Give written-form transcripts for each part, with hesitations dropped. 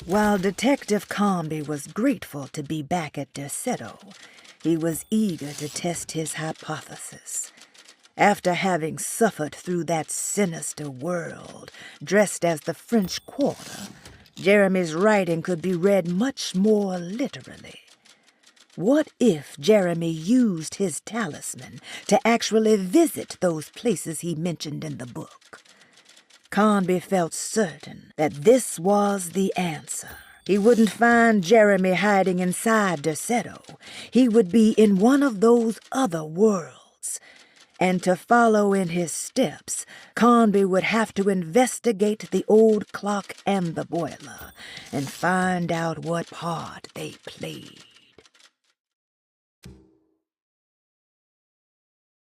While Detective Carnby was grateful to be back at Derceto, he was eager to test his hypothesis. After having suffered through that sinister world, dressed as the French Quarter, Jeremy's writing could be read much more literally. What if Jeremy used his talisman to actually visit those places he mentioned in the book? Carnby felt certain that this was the answer. He wouldn't find Jeremy hiding inside Derceto. He would be in one of those other worlds. And to follow in his steps, Carnby would have to investigate the old clock and the boiler and find out what part they played.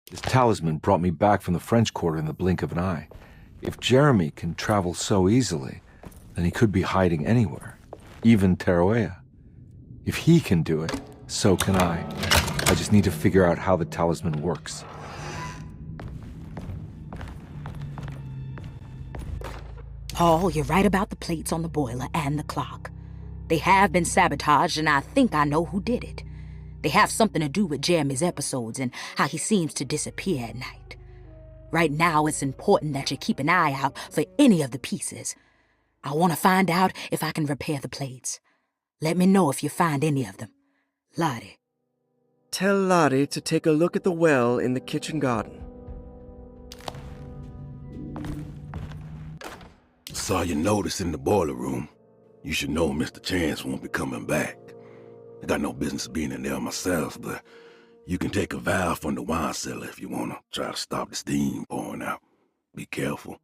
This talisman brought me back from the French Quarter in the blink of an eye. If Jeremy can travel so easily, then he could be hiding anywhere, even Tarawea. If he can do it, so can I. I just need to figure out how the talisman works. Paul, you're right about the plates on the boiler and the clock. They have been sabotaged, and I think I know who did it. They have something to do with Jeremy's episodes and how he seems to disappear at night. Right now, it's important that you keep an eye out for any of the pieces. I want to find out if I can repair the plates. Let me know if you find any of them. Lottie. Tell Lottie to take a look at the well in the kitchen garden. Saw your notice in the boiler room. You should know Mr. Chance won't be coming back. I got no business being in there myself, but you can take a valve from the wine cellar if you want to try to stop the steam pouring out. Be careful.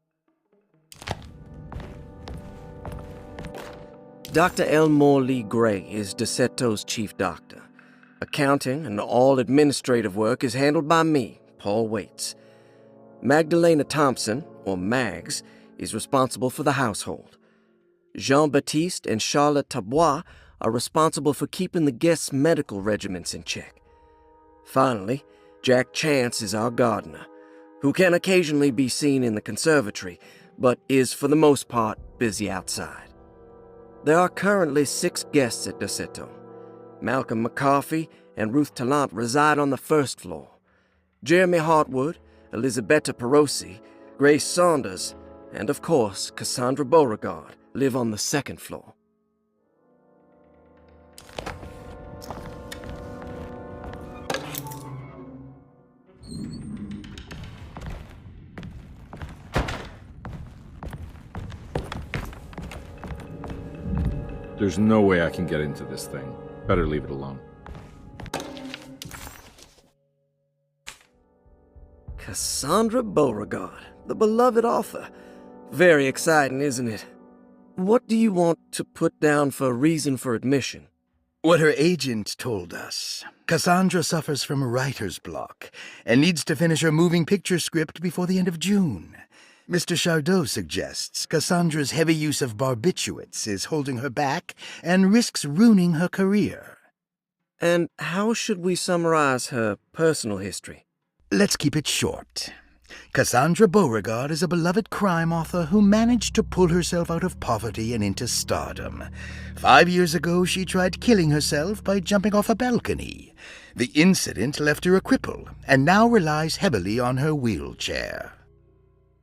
Dr. Elmore Lee Gray is Derceto's chief doctor. Accounting and all administrative work is handled by me, Paul Waits. Magdalena Thompson, or Mags, is responsible for the household. Jean-Baptiste and Charlotte Tabois are responsible for keeping the guests' medical regimens in check. Finally, Jack Chance is our gardener, who can occasionally be seen in the conservatory, but is for the most part busy outside. There are currently 6 guests at Derceto. Malcolm McCarthy and Ruth Tallant reside on the first floor. Jeremy Hartwood, Elisabetta Perosi, Grace Saunders, and of course Cassandra Beauregard live on the second floor. There's no way I can get into this thing. Better leave it alone. Cassandra Beauregard, the beloved author. Very exciting, isn't it? What do you want to put down for reason for admission? What her agent told us. Cassandra suffers from writer's block and needs to finish her moving picture script before the end of June. Mr. Chardot suggests Cassandra's heavy use of barbiturates is holding her back and risks ruining her career. And how should we summarize her personal history? Let's keep it short. Cassandra Beauregard is a beloved crime author who managed to pull herself out of poverty and into stardom. 5 years ago, she tried killing herself by jumping off a balcony. The incident left her a cripple and now relies heavily on her wheelchair.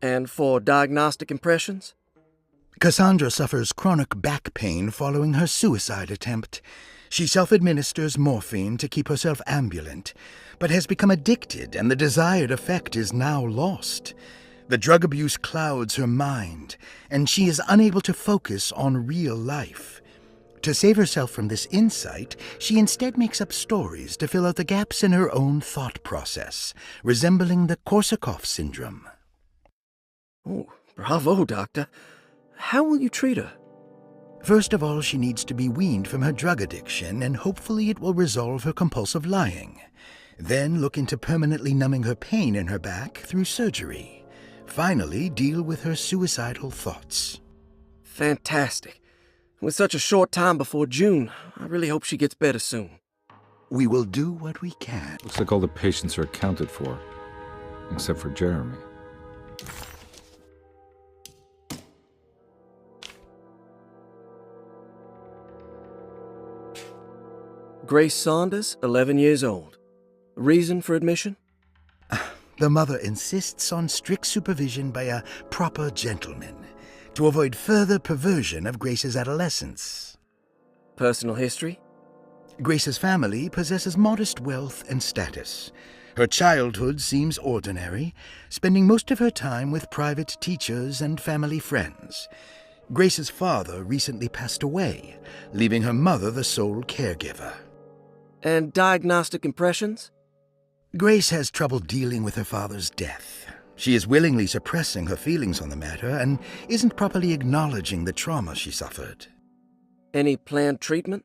And for diagnostic impressions? Cassandra suffers chronic back pain following her suicide attempt. She self-administers morphine to keep herself ambulant, but has become addicted and the desired effect is now lost. The drug abuse clouds her mind, and she is unable to focus on real life. To save herself from this insight, she instead makes up stories to fill out the gaps in her own thought process, resembling the Korsakoff syndrome. Oh, bravo, Doctor. How will you treat her? First of all, she needs to be weaned from her drug addiction, and hopefully it will resolve her compulsive lying. Then look into permanently numbing her pain in her back through surgery. Finally, deal with her suicidal thoughts. Fantastic. With such a short time before June, I really hope she gets better soon. We will do what we can. Looks like all the patients are accounted for, except for Jeremy. Grace Saunders, 11 years old. Reason for admission? The mother insists on strict supervision by a proper gentleman to avoid further perversion of Grace's adolescence. Personal history? Grace's family possesses modest wealth and status. Her childhood seems ordinary, spending most of her time with private teachers and family friends. Grace's father recently passed away, leaving her mother the sole caregiver. And diagnostic impressions? Grace has trouble dealing with her father's death. She is willingly suppressing her feelings on the matter and isn't properly acknowledging the trauma she suffered. Any planned treatment?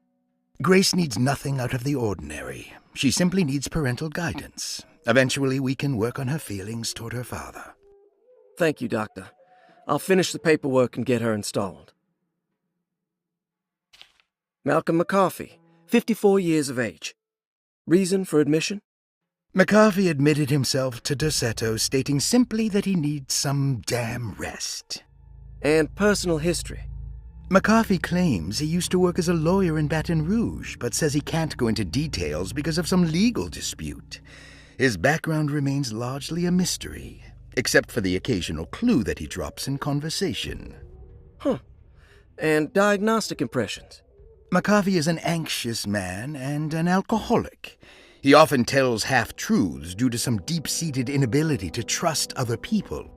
Grace needs nothing out of the ordinary. She simply needs parental guidance. Eventually, we can work on her feelings toward her father. Thank you, Doctor. I'll finish the paperwork and get her installed. Malcolm McCarthy, 54 years of age. Reason for admission? McCarthy admitted himself to Derceto, stating simply that he needs some damn rest. And personal history? McCarthy claims he used to work as a lawyer in Baton Rouge, but says he can't go into details because of some legal dispute. His background remains largely a mystery, except for the occasional clue that he drops in conversation. And diagnostic impressions? McCarthy is an anxious man and an alcoholic. He often tells half-truths due to some deep-seated inability to trust other people.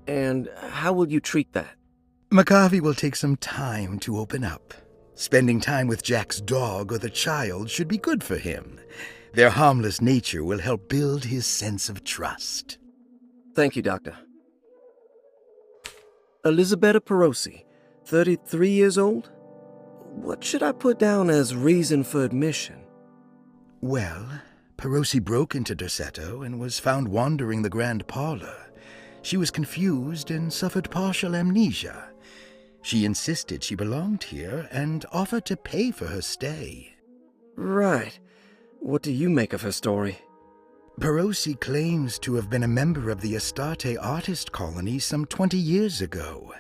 And how will you treat that? McCarthy will take some time to open up. Spending time with Jack's dog or the child should be good for him. Their harmless nature will help build his sense of trust. Thank you, Doctor. Elisabetta Perosi, 33 years old? What should I put down as reason for admission? Well, Perosi broke into Derceto and was found wandering the grand parlor. She was confused and suffered partial amnesia. She insisted she belonged here and offered to pay for her stay. Right. What do you make of her story? Perosi claims to have been a member of the Astarte artist colony some 20 years ago,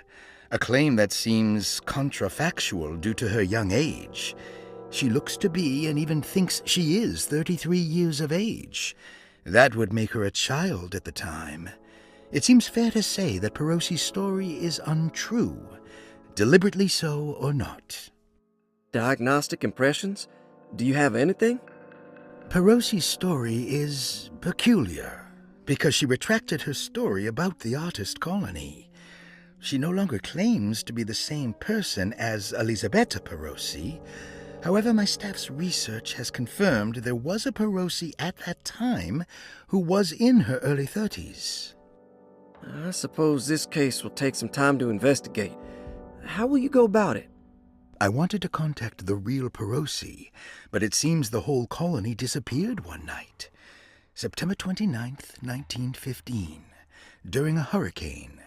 a claim that seems contrafactual due to her young age. She looks to be and even thinks she is 33 years of age. That would make her a child at the time. It seems fair to say that Perosi's story is untrue, deliberately so or not. Diagnostic impressions? Do you have anything? Perosi's story is peculiar because she retracted her story about the artist colony. She no longer claims to be the same person as Elisabetta Perosi. However, my staff's research has confirmed there was a Perosi at that time who was in her early 30s. I suppose this case will take some time to investigate. How will you go about it? I wanted to contact the real Perosi, but it seems the whole colony disappeared one night. September 29th, 1915, during a hurricane.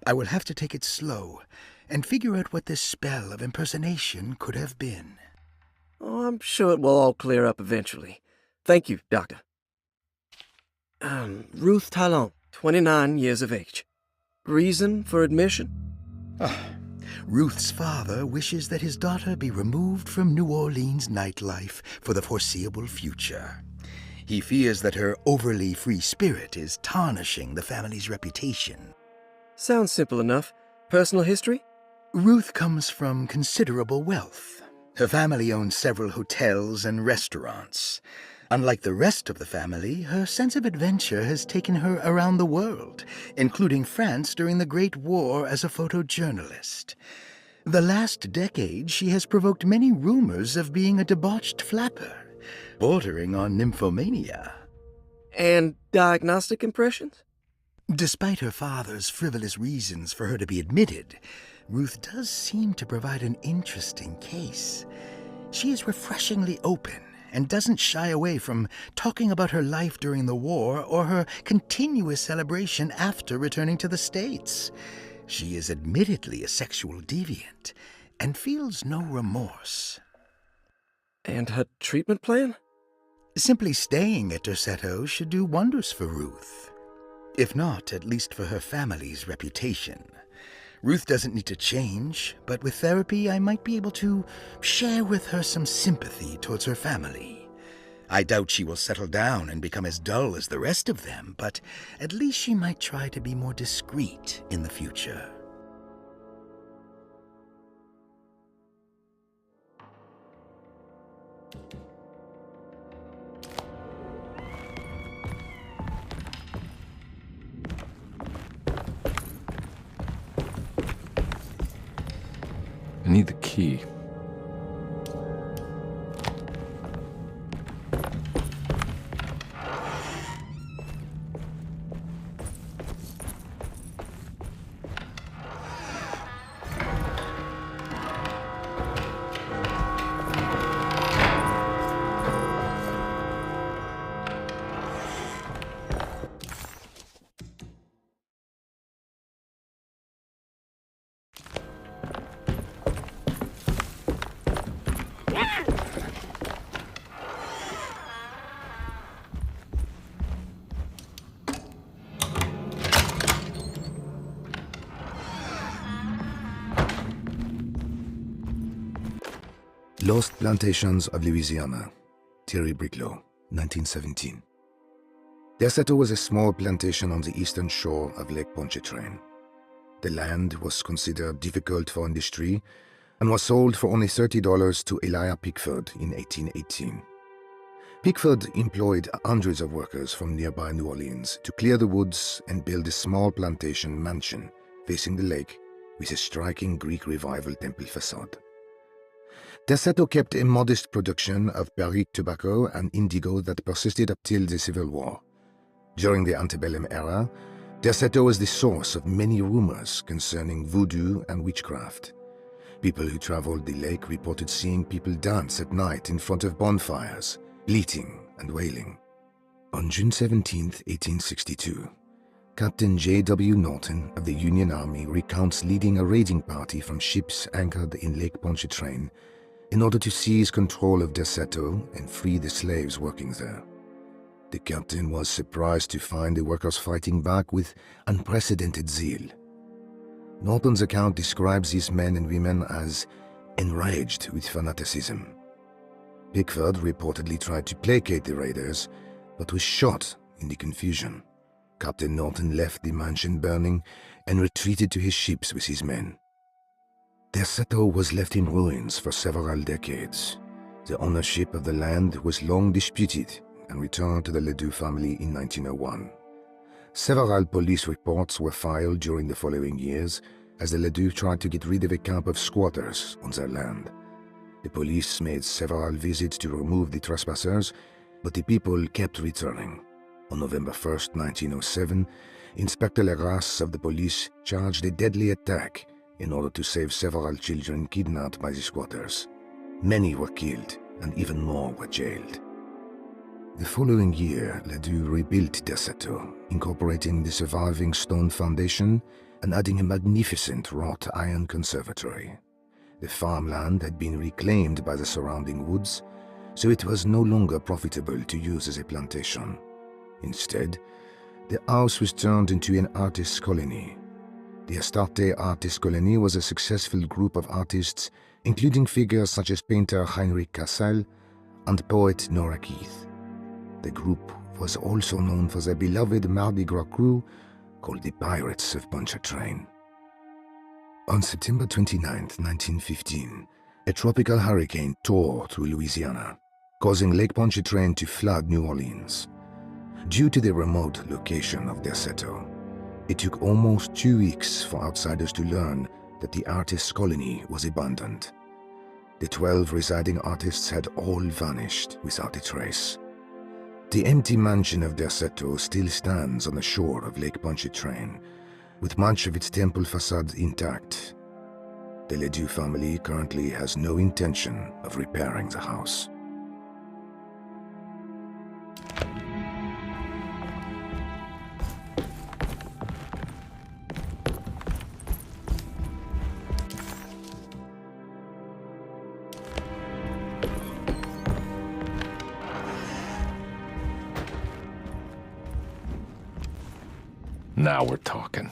I will have to take it slow and figure out what this spell of impersonation could have been. Oh, I'm sure it will all clear up eventually. Thank you, Doctor. Ruth Talon, 29 years of age. Reason for admission? Ruth's father wishes that his daughter be removed from New Orleans nightlife for the foreseeable future. He fears that her overly free spirit is tarnishing the family's reputation. Sounds simple enough. Personal history? Ruth comes from considerable wealth. Her family owns several hotels and restaurants. Unlike the rest of the family, her sense of adventure has taken her around the world, including France during the Great War as a photojournalist. The last decade, she has provoked many rumors of being a debauched flapper, bordering on nymphomania. And diagnostic impressions? Despite her father's frivolous reasons for her to be admitted, Ruth does seem to provide an interesting case. She is refreshingly open and doesn't shy away from talking about her life during the war or her continuous celebration after returning to the States. She is admittedly a sexual deviant and feels no remorse. And her treatment plan? Simply staying at Derceto should do wonders for Ruth. If not, at least for her family's reputation. Ruth doesn't need to change, but with therapy, I might be able to share with her some sympathy towards her family. I doubt she will settle down and become as dull as the rest of them, but at least she might try to be more discreet in the future. I need the key. Lost Plantations of Louisiana, Thierry Briclot, 1917. Derceto was a small plantation on the eastern shore of Lake Pontchartrain. The land was considered difficult for industry and was sold for only $30 to Elijah Pickford in 1818. Pickford employed hundreds of workers from nearby New Orleans to clear the woods and build a small plantation mansion facing the lake with a striking Greek Revival temple facade. Derceto kept a modest production of Barrique tobacco and indigo that persisted up till the Civil War. During the antebellum era, Derceto was the source of many rumors concerning voodoo and witchcraft. People who traveled the lake reported seeing people dance at night in front of bonfires, bleating and wailing. On June 17, 1862, Captain J.W. Norton of the Union Army recounts leading a raiding party from ships anchored in Lake Pontchartrain in order to seize control of Derceto and free the slaves working there. The captain was surprised to find the workers fighting back with unprecedented zeal. Norton's account describes these men and women as enraged with fanaticism. Pickford reportedly tried to placate the raiders, but was shot in the confusion. Captain Norton left the mansion burning and retreated to his ships with his men. Derceto was left in ruins for several decades. The ownership of the land was long disputed and returned to the Ledoux family in 1901. Several police reports were filed during the following years as the Ledoux tried to get rid of a camp of squatters on their land. The police made several visits to remove the trespassers, but the people kept returning. On November 1, 1907, Inspector Legras of the police charged a deadly attack in order to save several children kidnapped by the squatters. Many were killed, and even more were jailed. The following year, Ledoux rebuilt Derceto, incorporating the surviving stone foundation and adding a magnificent wrought iron conservatory. The farmland had been reclaimed by the surrounding woods, so it was no longer profitable to use as a plantation. Instead, the house was turned into an artist's colony. The Astarte Artist Colony was a successful group of artists, including figures such as painter Heinrich Cassel and poet Nora Keith. The group was also known for their beloved Mardi Gras crew called the Pirates of Pontchartrain. On September 29, 1915, a tropical hurricane tore through Louisiana, causing Lake Pontchartrain to flood New Orleans. Due to the remote location of Derceto, it took almost 2 weeks for outsiders to learn that the artist's colony was abandoned. The 12 residing artists had all vanished without a trace. The empty mansion of Derceto still stands on the shore of Lake Pontchartrain, with much of its temple facade intact. The Ledoux family currently has no intention of repairing the house. Now we're talking.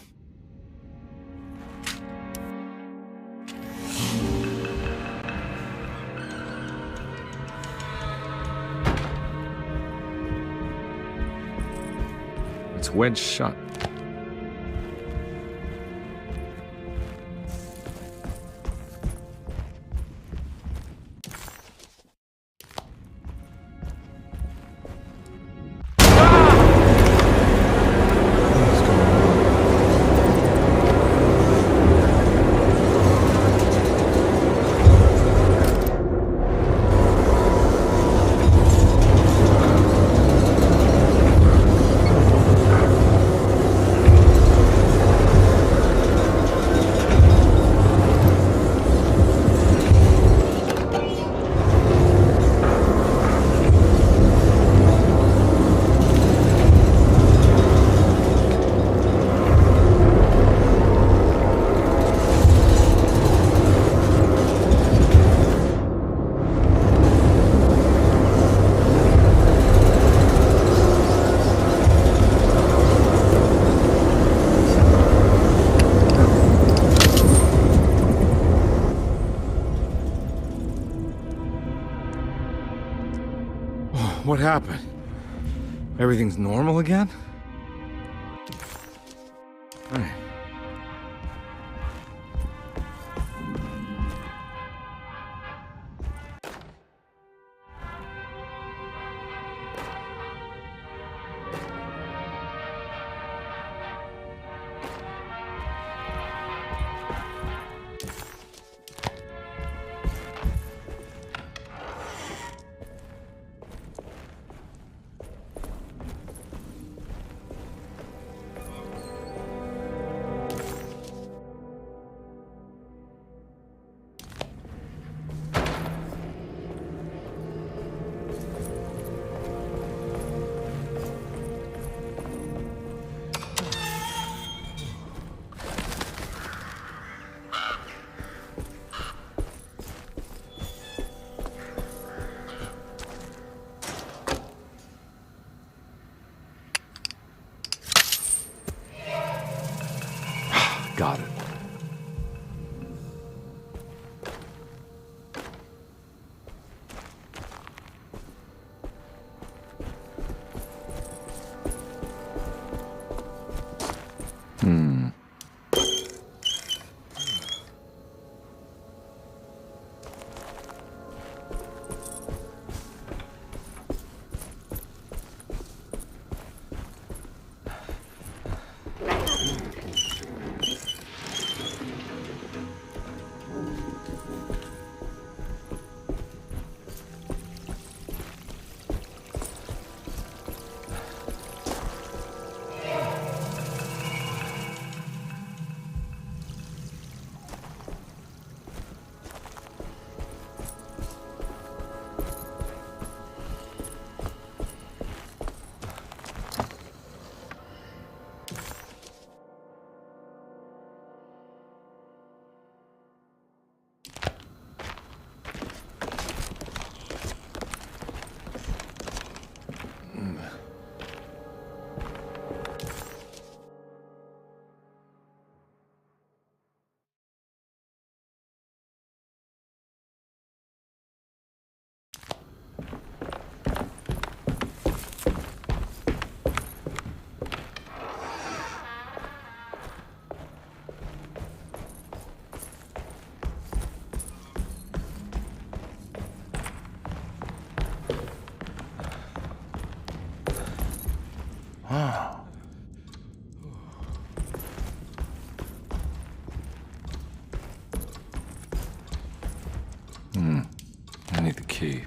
It's wedged shut. What happened? Everything's normal again? Hey. Got it. I need the key.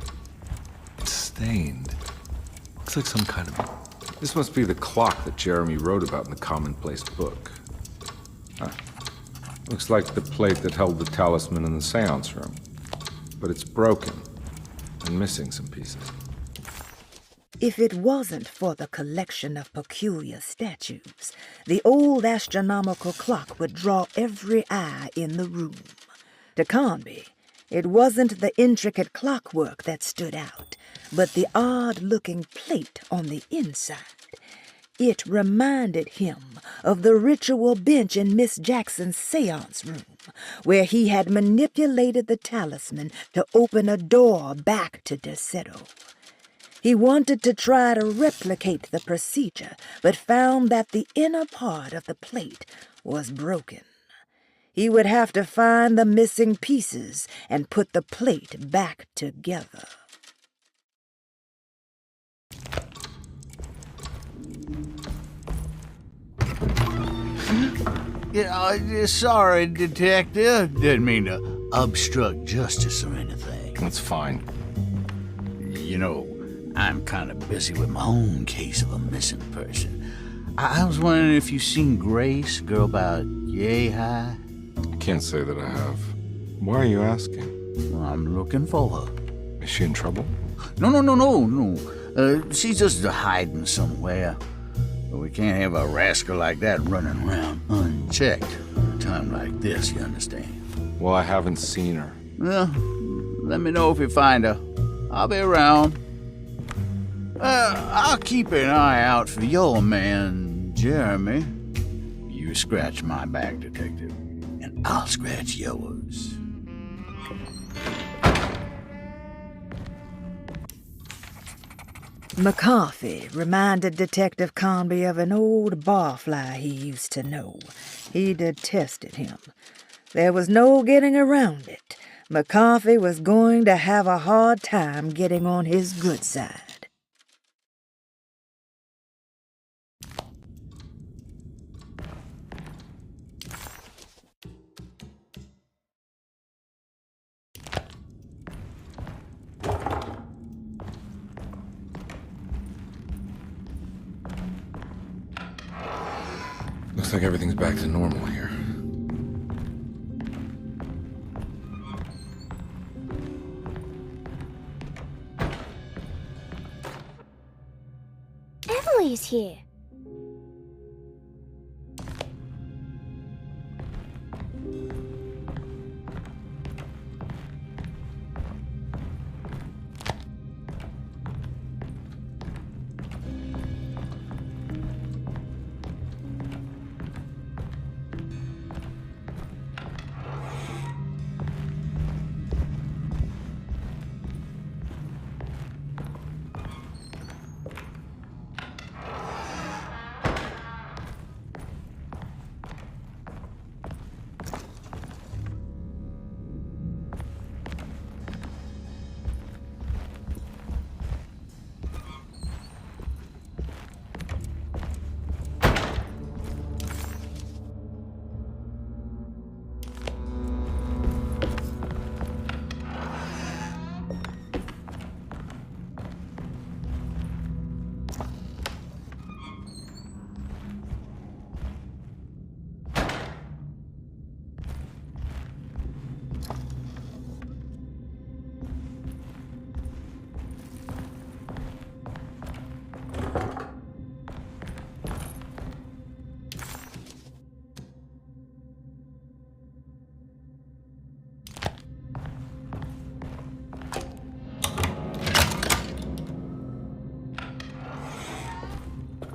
It's stained. Looks like some kind of... This must be the clock that Jeremy wrote about in the commonplace book. Looks like the plate that held the talisman in the seance room. But it's broken and missing some pieces. If it wasn't for the collection of peculiar statues, the old astronomical clock would draw every eye in the room. To Carnby, it wasn't the intricate clockwork that stood out, but the odd-looking plate on the inside. It reminded him of the ritual bench in Miss Jackson's seance room, where he had manipulated the talisman to open a door back to Derceto. He wanted to try to replicate the procedure, but found that the inner part of the plate was broken. He would have to find the missing pieces and put the plate back together. Sorry, Detective. Didn't mean to obstruct justice or anything. That's fine. You know, I'm kind of busy with my own case of a missing person. I was wondering if you seen Grace, girl about yay high? I can't say that I have. Why are you asking? Well, I'm looking for her. Is she in trouble? No. She's just hiding somewhere. But we can't have a rascal like that running around unchecked at a time like this, you understand? Well, I haven't seen her. Well, let me know if you find her. I'll be around. I'll keep an eye out for your man, Jeremy. You scratch my back, Detective, and I'll scratch yours. McCarthy reminded Detective Carnby of an old barfly he used to know. He detested him. There was no getting around it. McCarthy was going to have a hard time getting on his good side. Looks like everything's back to normal here. Emily's here.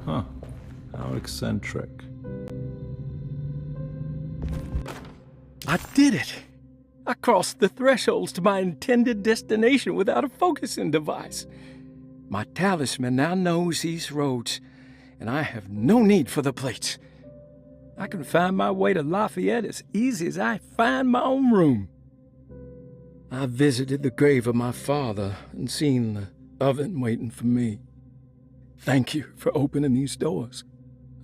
Huh. How eccentric. I did it! I crossed the thresholds to my intended destination without a focusing device. My talisman now knows these roads, and I have no need for the plates. I can find my way to Lafayette as easy as I find my own room. I visited the grave of my father and seen the oven waiting for me. Thank you for opening these doors.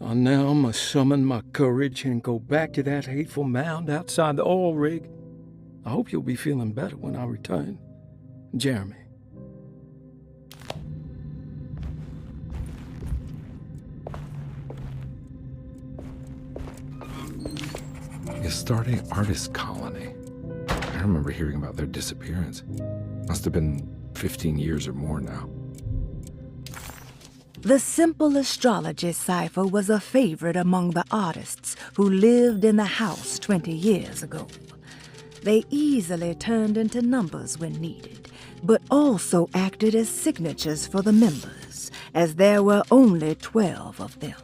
I now must summon my courage and go back to that hateful mound outside the oil rig. I hope you'll be feeling better when I return. Jeremy. Astarte Artist Colony. I remember hearing about their disappearance. Must have been 15 years or more now. The simple astrology cipher was a favorite among the artists who lived in the house 20 years ago. They easily turned into numbers when needed, but also acted as signatures for the members, as there were only 12 of them.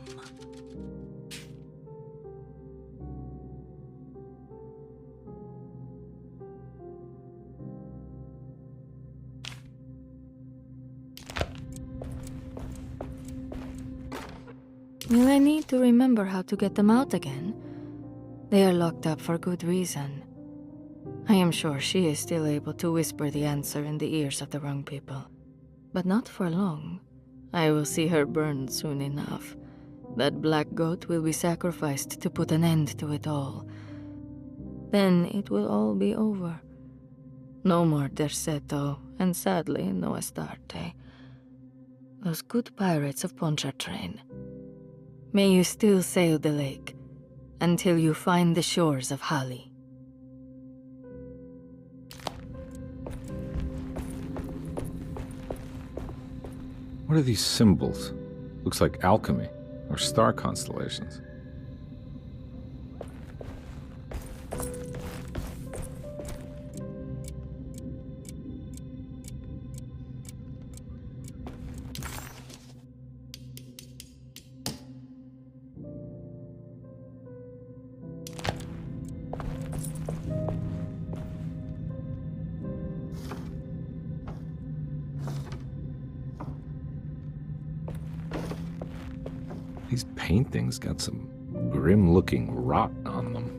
Will I need to remember how to get them out again? They are locked up for good reason. I am sure she is still able to whisper the answer in the ears of the wrong people. But not for long. I will see her burned soon enough. That black goat will be sacrificed to put an end to it all. Then it will all be over. No more Derceto, and sadly, no Astarte. Those good pirates of Pontchartrain. May you still sail the lake, until you find the shores of Hali. What are these symbols? Looks like alchemy, or star constellations. These paintings got some grim-looking rot on them.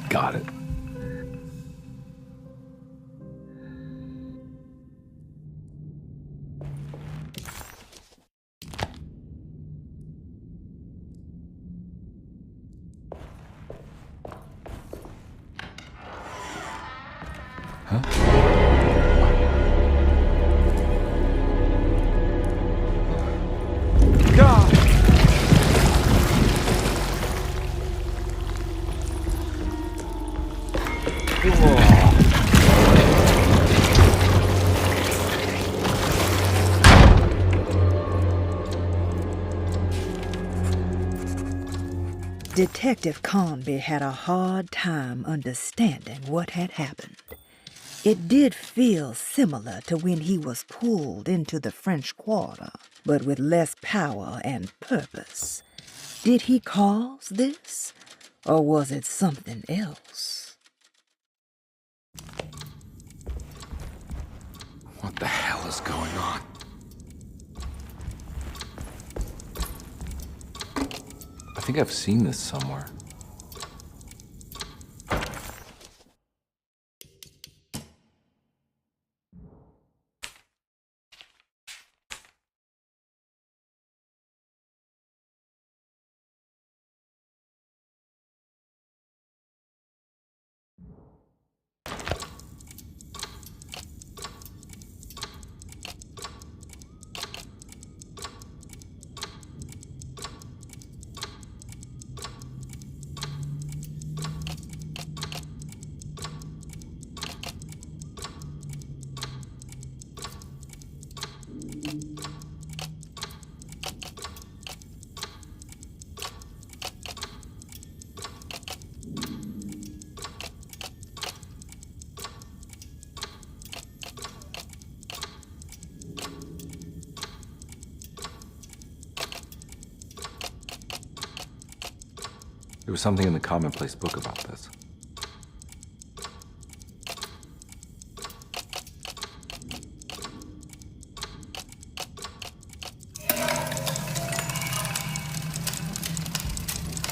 Got it. Huh? God! Detective Carnby had a hard time understanding what had happened. It did feel similar to when he was pulled into the French Quarter, but with less power and purpose. Did he cause this, or was it something else? What the hell is going on? I think I've seen this somewhere. There was something in the commonplace book about this.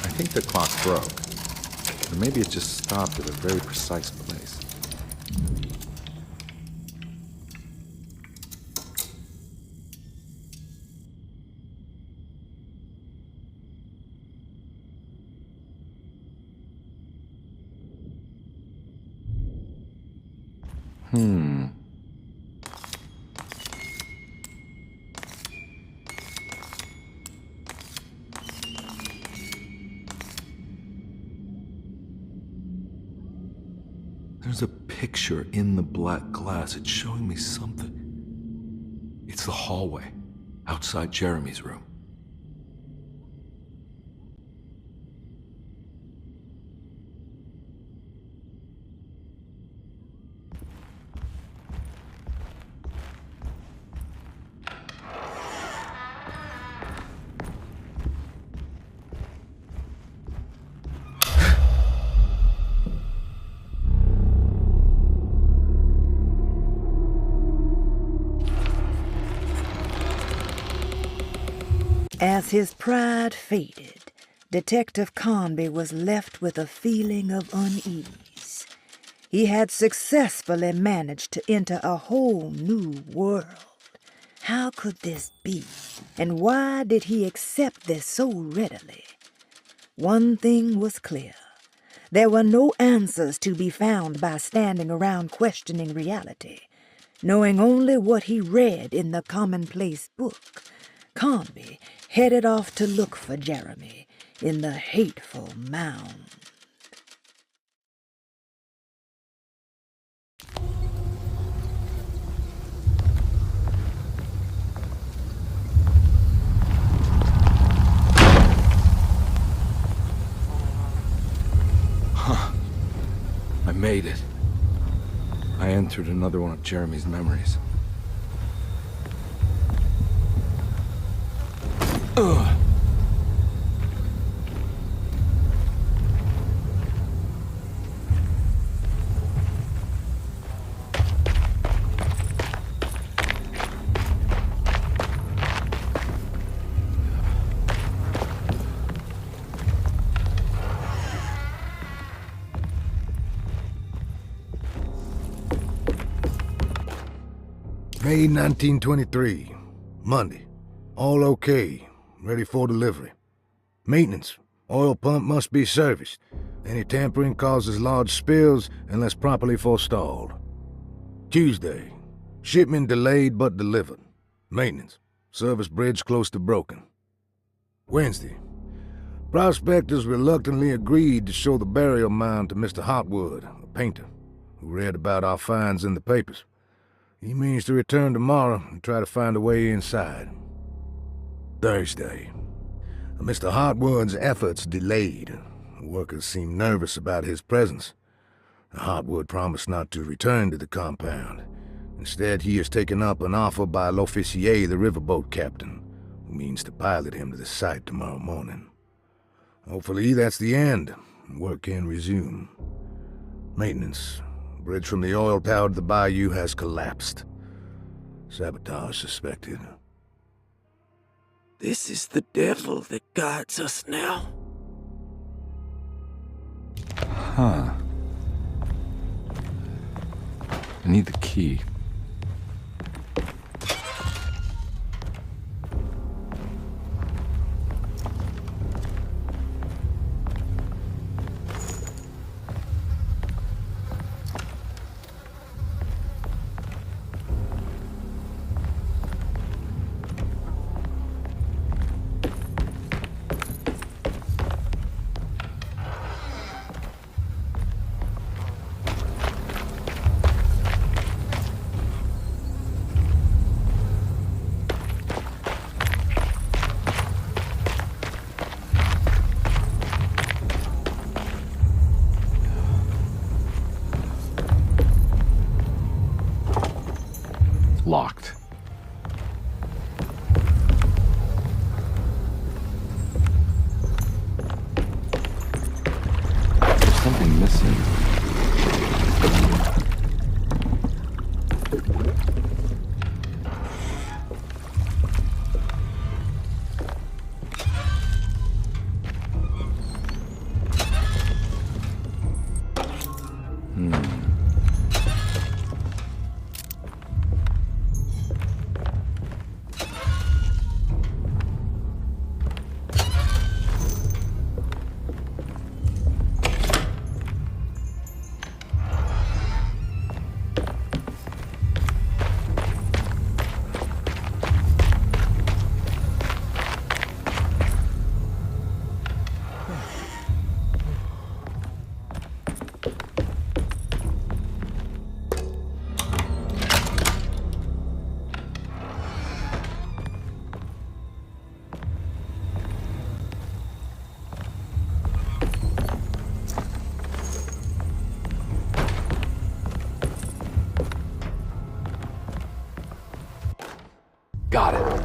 I think the clock broke. Or maybe it just stopped at a very precise place. There's a picture in the black glass. It's showing me something. It's the hallway outside Jeremy's room. As his pride faded, Detective Carnby was left with a feeling of unease. He had successfully managed to enter a whole new world. How could this be? And why did he accept this so readily? One thing was clear. There were no answers to be found by standing around questioning reality. Knowing only what he read in the commonplace book, Carnby headed off to look for Jeremy in the hateful mound. I made it. I entered another one of Jeremy's memories. Ugh. May 1923, Monday. All okay. Ready for delivery. Maintenance. Oil pump must be serviced. Any tampering causes large spills unless properly forestalled. Tuesday. Shipment delayed but delivered. Maintenance. Service bridge close to broken. Wednesday. Prospectors reluctantly agreed to show the burial mound to Mr. Hartwood, a painter, who read about our finds in the papers. He means to return tomorrow and try to find a way inside. Thursday. Mr. Hartwood's efforts delayed. The workers seemed nervous about his presence. Hartwood promised not to return to the compound. Instead, he has taken up an offer by L'Officier, the riverboat captain, who means to pilot him to the site tomorrow morning. Hopefully that's the end, and work can resume. Maintenance. Bridge from the oil tower to the bayou has collapsed. Sabotage suspected. This is the devil that guides us now. Huh. I need the key. Locked. There's something missing. Got it.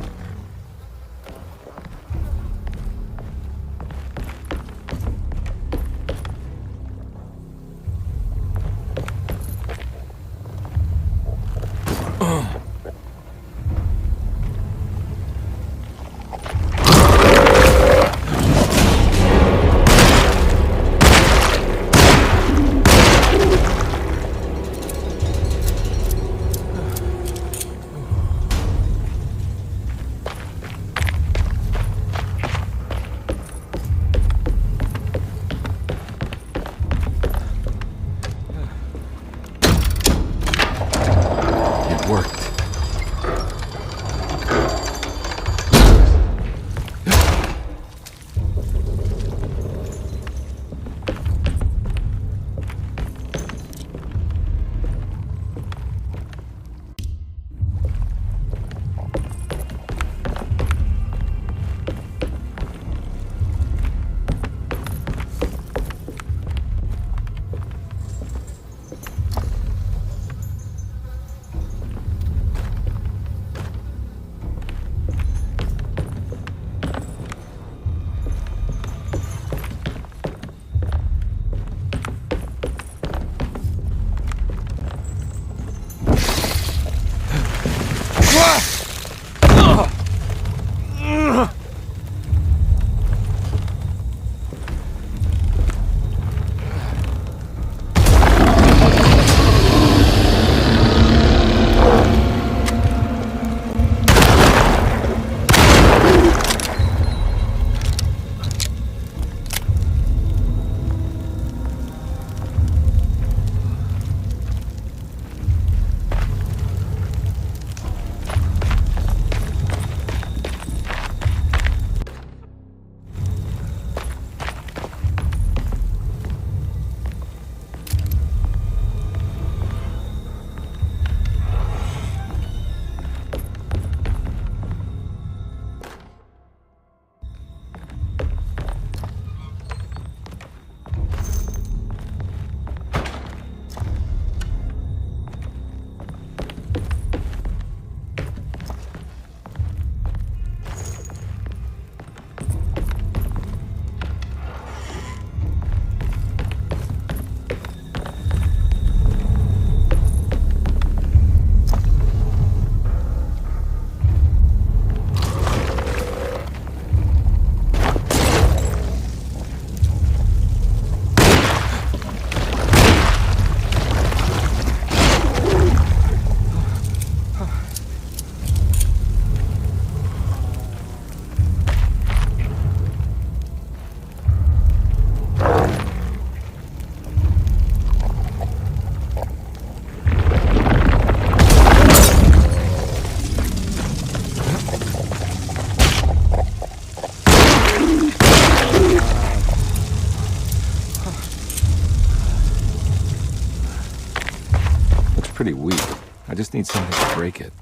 Pretty weak. I just need something to break it.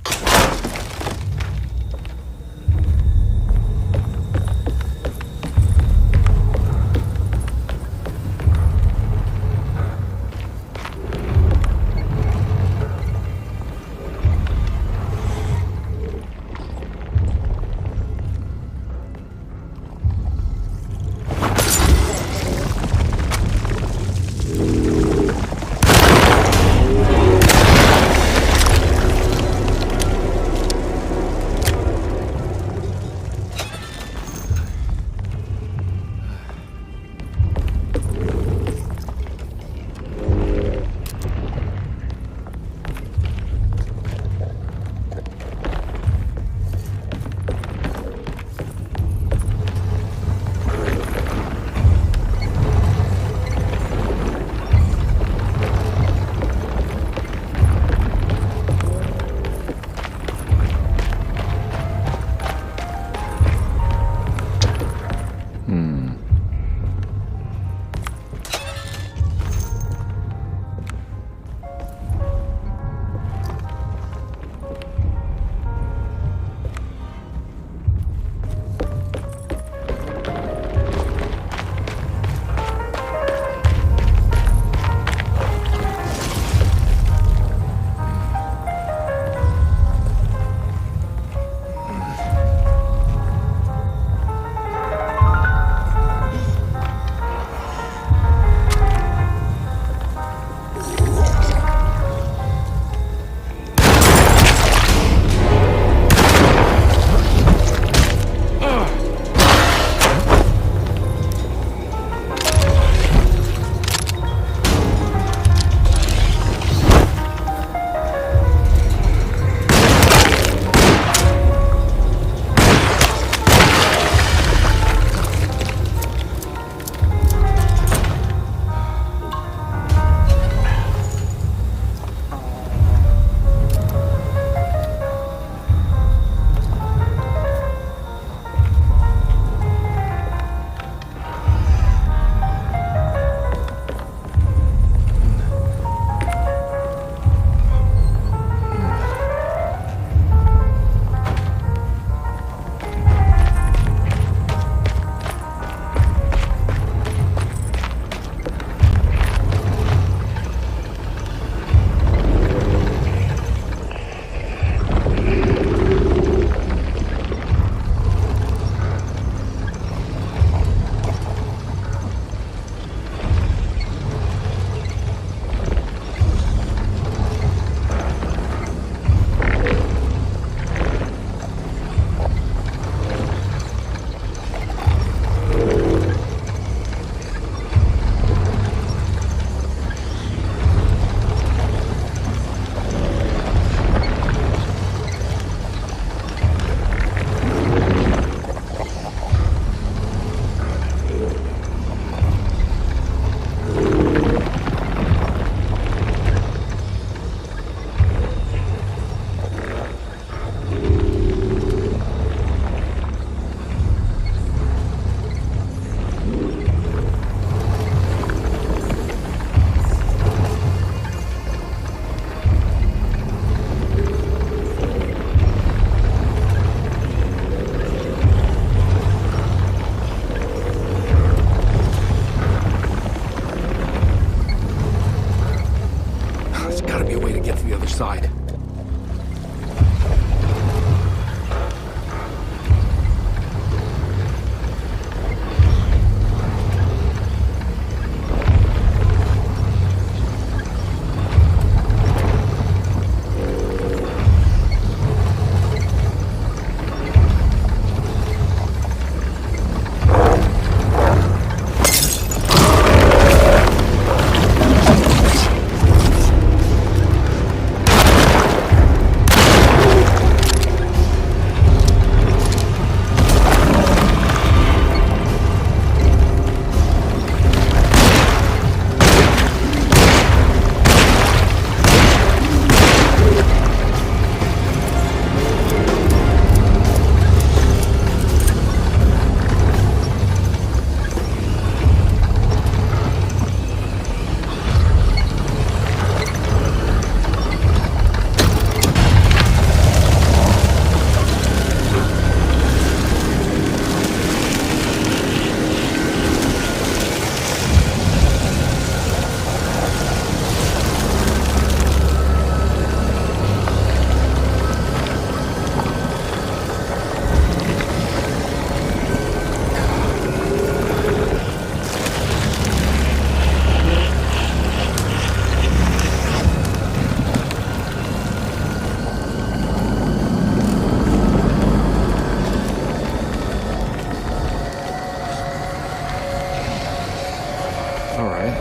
All right.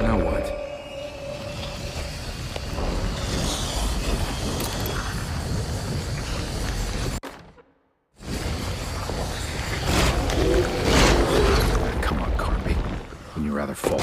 Now what? Come on, Carnby. Wouldn't you rather fall?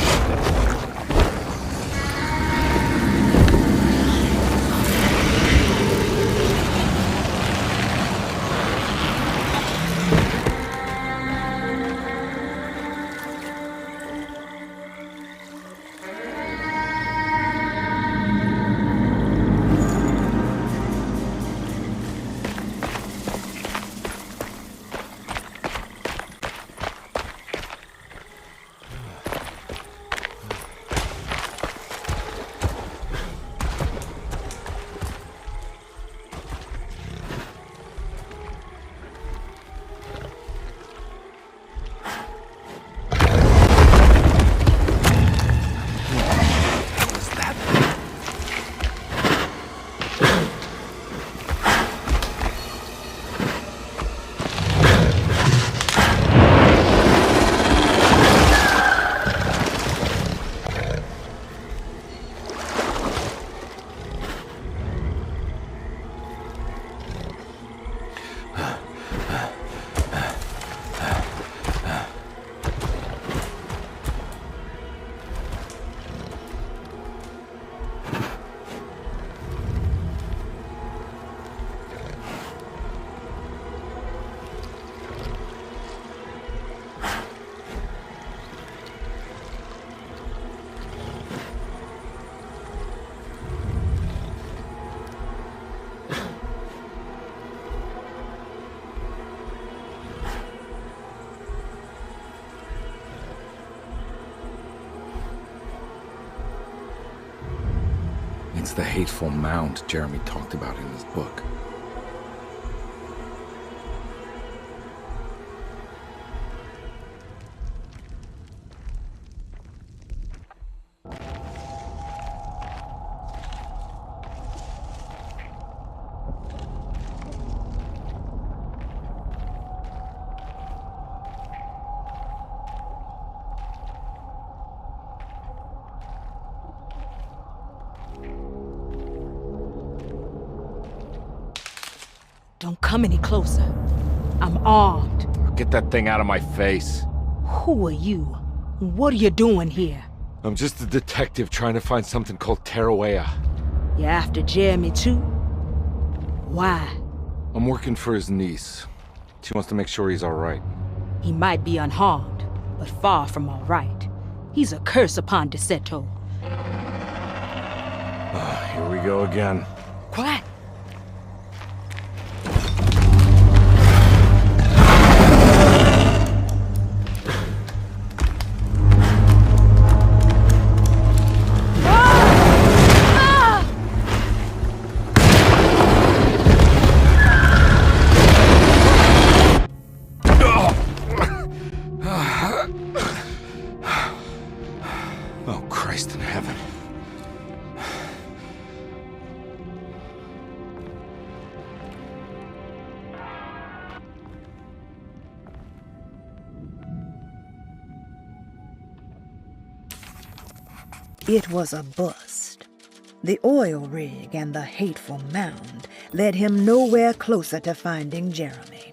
It's the hateful mound Jeremy talked about in his book. Don't come any closer. I'm armed. Get that thing out of my face. Who are you? What are you doing here? I'm just a detective trying to find something called Tarawea. You're after Jeremy too? Why? I'm working for his niece. She wants to make sure he's all right. He might be unharmed, but far from all right. He's a curse upon Derceto. Here we go again. Quiet. Oh, Christ in heaven. It was a bust. The oil rig and the hateful mound led him nowhere closer to finding Jeremy.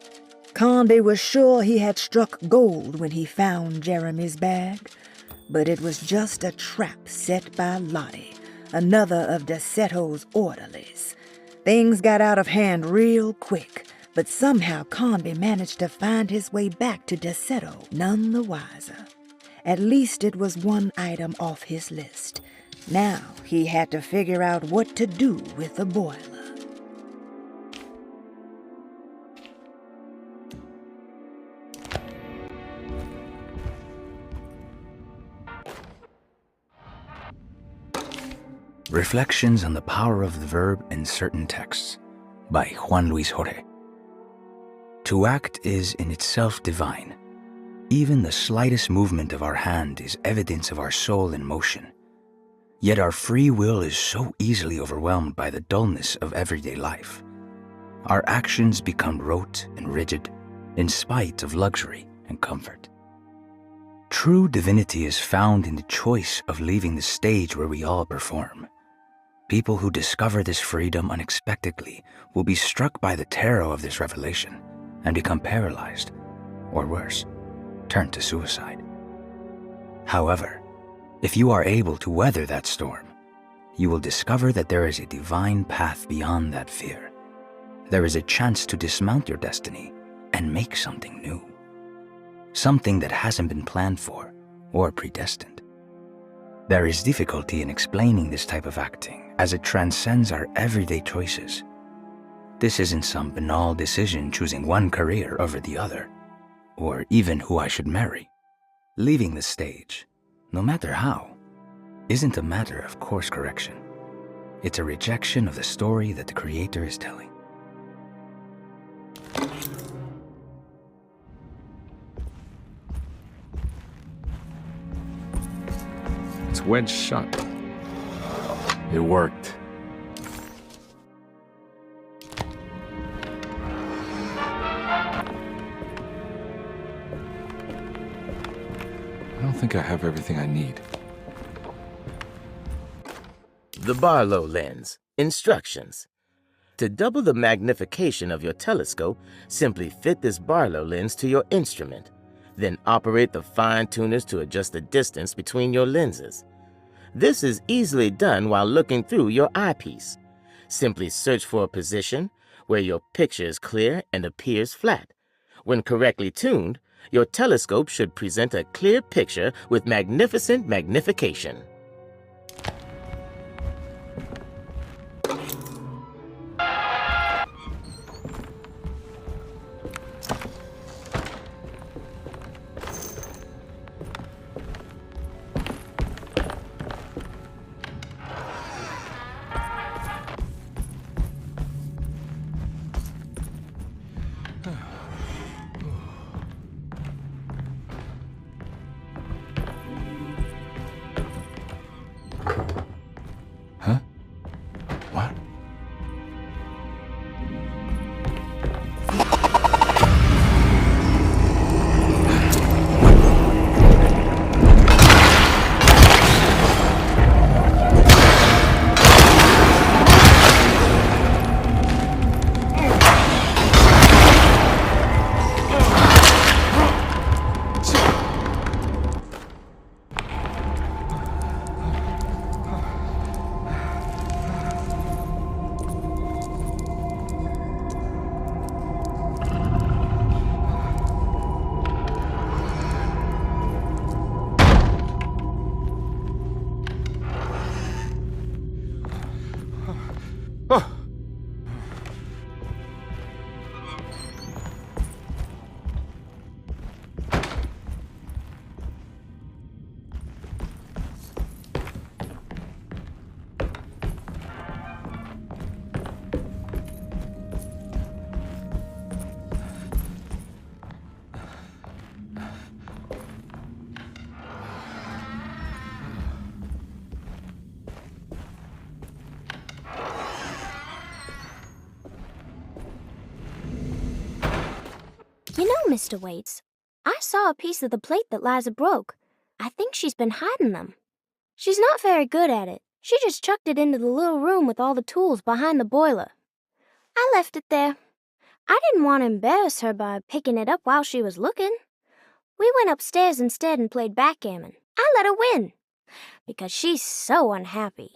Carnby was sure he had struck gold when he found Jeremy's bag, but it was just a trap set by Lottie, another of Derceto's orderlies. Things got out of hand real quick, but somehow Carnby managed to find his way back to Derceto none the wiser. At least it was one item off his list. Now he had to figure out what to do with the boiler. Reflections on the Power of the Verb in Certain Texts by Juan Luis Jorge. To act is in itself divine. Even the slightest movement of our hand is evidence of our soul in motion. Yet our free will is so easily overwhelmed by the dullness of everyday life. Our actions become rote and rigid in spite of luxury and comfort. True divinity is found in the choice of leaving the stage where we all perform. People who discover this freedom unexpectedly will be struck by the terror of this revelation and become paralyzed, or worse, turn to suicide. However, if you are able to weather that storm, you will discover that there is a divine path beyond that fear. There is a chance to dismount your destiny and make something new. Something that hasn't been planned for or predestined. There is difficulty in explaining this type of acting as it transcends our everyday choices. This isn't some banal decision choosing one career over the other, or even who I should marry. Leaving the stage, no matter how, isn't a matter of course correction. It's a rejection of the story that the Creator is telling. It's wedged shut. It worked. I don't think I have everything I need. The Barlow lens. Instructions. To double the magnification of your telescope, simply fit this Barlow lens to your instrument. Then operate the fine tuners to adjust the distance between your lenses. This is easily done while looking through your eyepiece. Simply search for a position where your picture is clear and appears flat. When correctly tuned, your telescope should present a clear picture with magnificent magnification. Huh? What? You know, Mr. Waits, I saw a piece of the plate that Liza broke. I think she's been hiding them. She's not very good at it. She just chucked it into the little room with all the tools behind the boiler. I left it there. I didn't want to embarrass her by picking it up while she was looking. We went upstairs instead and played backgammon. I let her win, because she's so unhappy.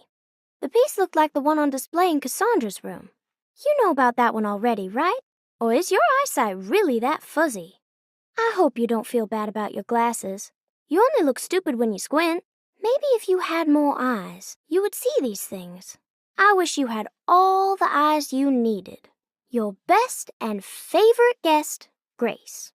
The piece looked like the one on display in Cassandra's room. You know about that one already, right? Or is your eyesight really that fuzzy? I hope you don't feel bad about your glasses. You only look stupid when you squint. Maybe if you had more eyes, you would see these things. I wish you had all the eyes you needed. Your best and favorite guest, Grace.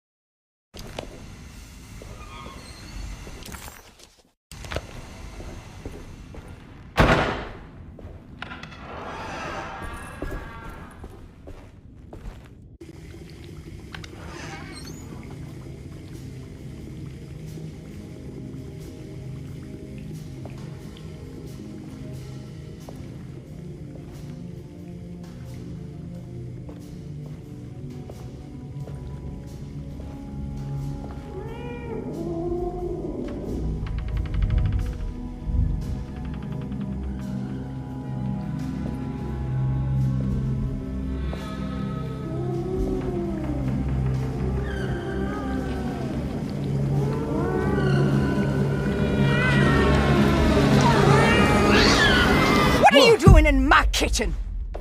kitchen.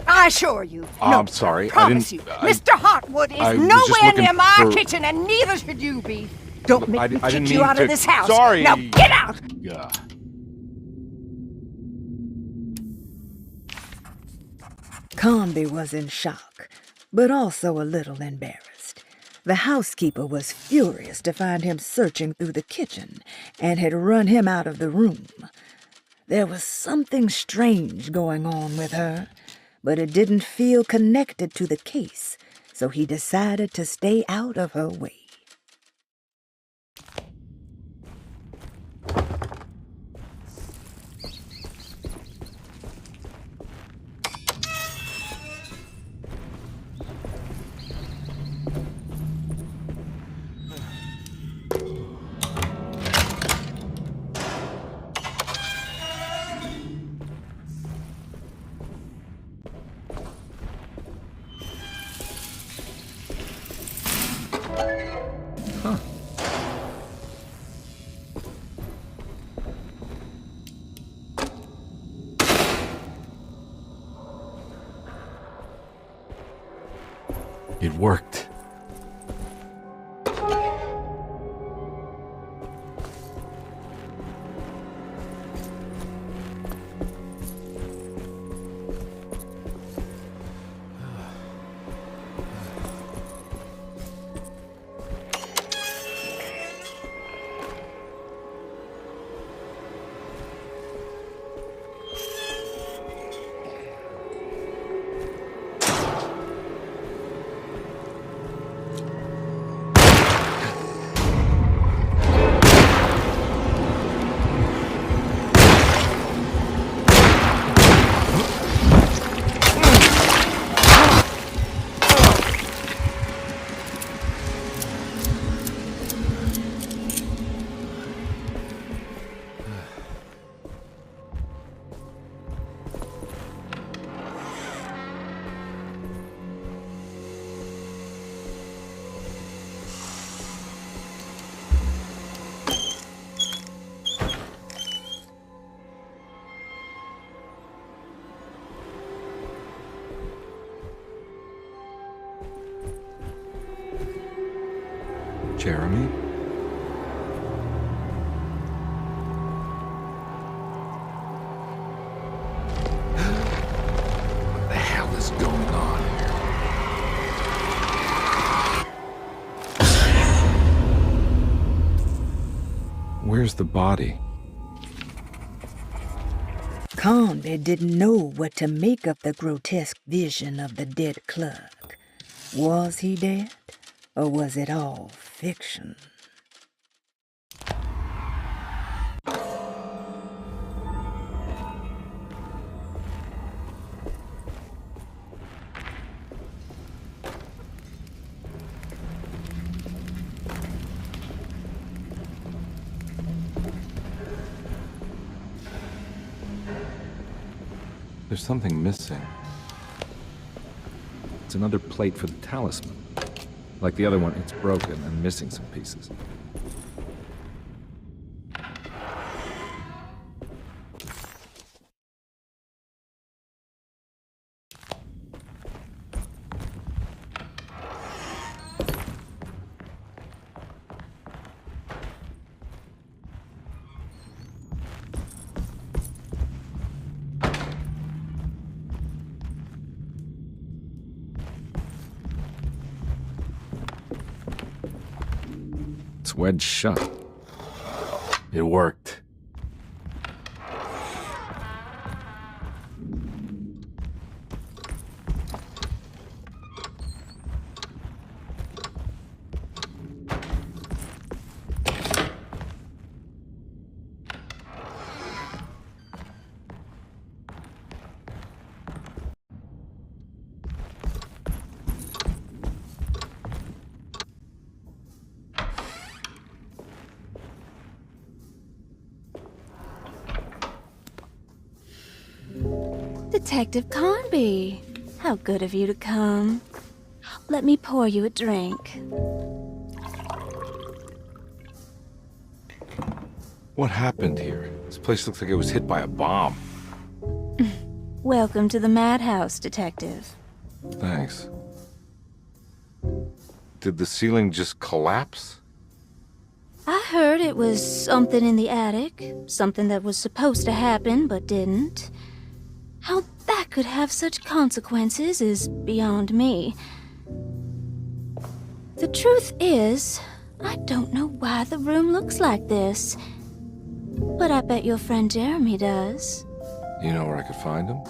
I assure you. I'm sorry. I promise you. Mr. Hartwood is nowhere near my kitchen, and neither should you be. Don't make me kick you out of this house. Sorry. Now get out! Yeah. Carnby was in shock, but also a little embarrassed. The housekeeper was furious to find him searching through the kitchen and had run him out of the room. There was something strange going on with her, but it didn't feel connected to the case, so he decided to stay out of her way. It worked. Jeremy? What the hell is going on here? Where's the body? Carnby didn't know what to make of the grotesque vision of the dead clerk. Was he dead, or was it all fiction? There's something missing. It's another plate for the talisman. Like the other one, it's broken and missing some pieces. It's wedged shut. It worked. Detective Carnby, how good of you to come. Let me pour you a drink. What happened here? This place looks like it was hit by a bomb. Welcome to the madhouse, Detective. Thanks. Did the ceiling just collapse? I heard it was something in the attic, something that was supposed to happen but didn't. How that could have such consequences is beyond me. The truth is, I don't know why the room looks like this. But I bet your friend Jeremy does. You know where I could find him?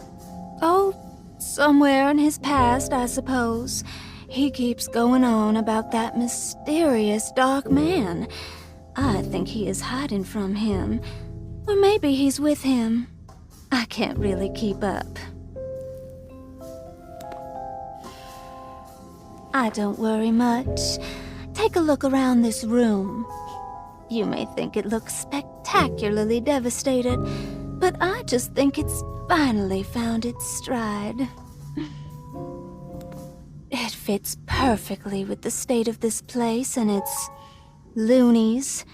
Oh, somewhere in his past, I suppose. He keeps going on about that mysterious dark man. I think he is hiding from him. Or maybe he's with him. I can't really keep up. I don't worry much. Take a look around this room. You may think it looks spectacularly devastated, but I just think it's finally found its stride. It fits perfectly with the state of this place and its loonies.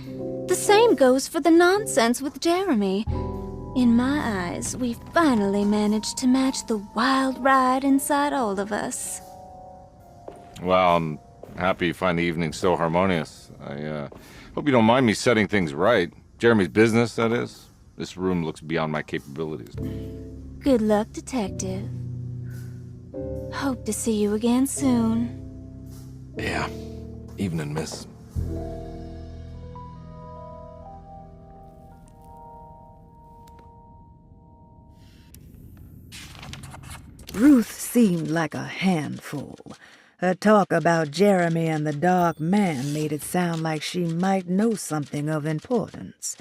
The same goes for the nonsense with Jeremy. In my eyes, we've finally managed to match the wild ride inside all of us. Well, I'm happy you find the evening so harmonious. I hope you don't mind me setting things right. Jeremy's business, that is. This room looks beyond my capabilities. Good luck, Detective. Hope to see you again soon. Yeah. Evening, miss. Ruth seemed like a handful. Her talk about Jeremy and the dark man made it sound like she might know something of importance.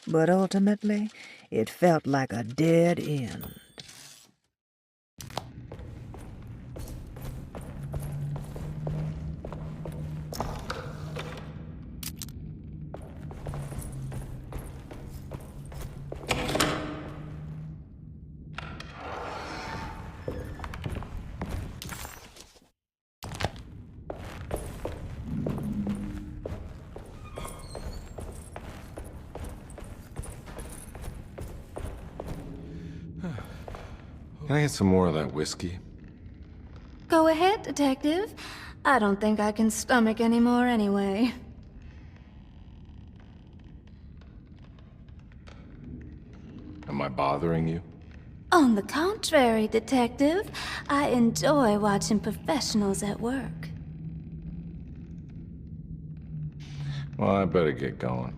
But ultimately, it felt like a dead end. Can I get some more of that whiskey? Go ahead, Detective. I don't think I can stomach any more anyway. Am I bothering you? On the contrary, Detective, I enjoy watching professionals at work. Well, I better get going.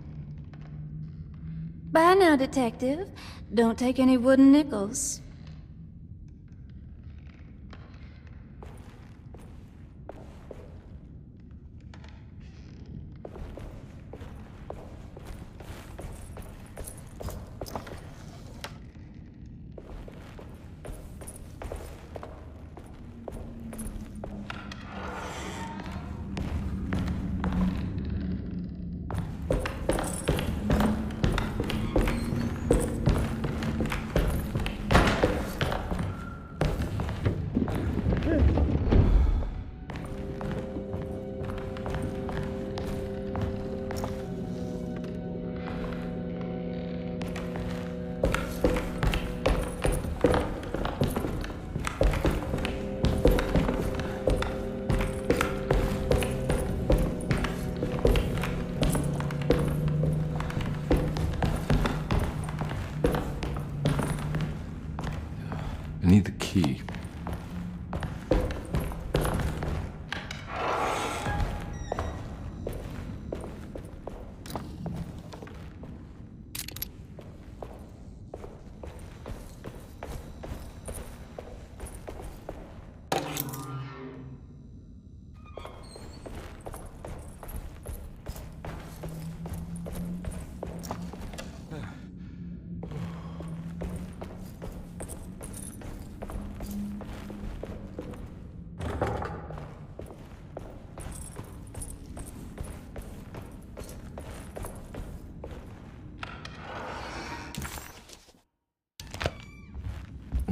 Bye now, Detective. Don't take any wooden nickels. I need the key.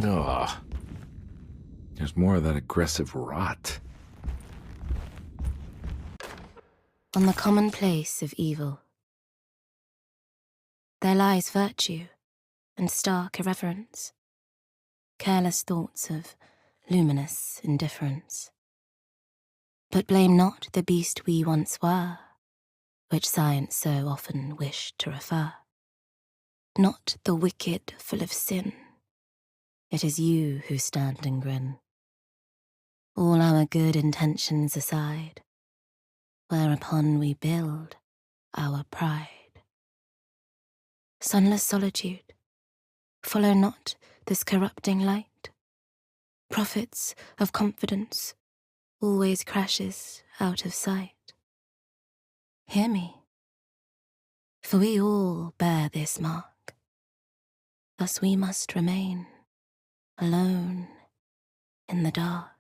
Ugh. There's more of that aggressive rot. On the commonplace of evil, there lies virtue and stark irreverence. careless thoughts of luminous indifference. But blame not the beast we once were, which science so often wished to refer. Not the wicked full of sin, it is you who stand and grin. All our good intentions aside, whereupon we build our pride. Sunless solitude, follow not this corrupting light. Prophets of confidence always crashes out of sight. Hear me, for we all bear this mark. Thus we must remain alone in the dark.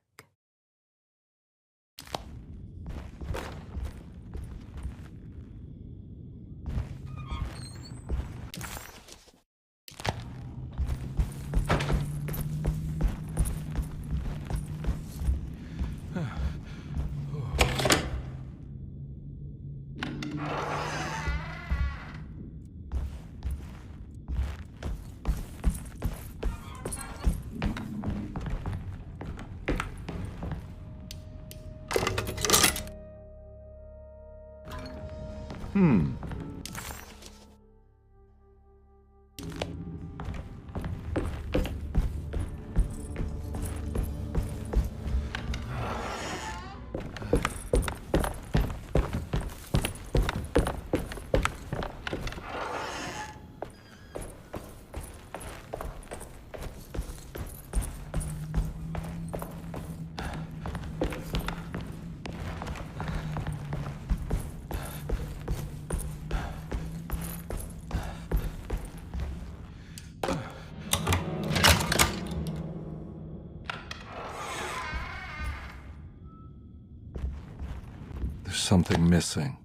There's something missing.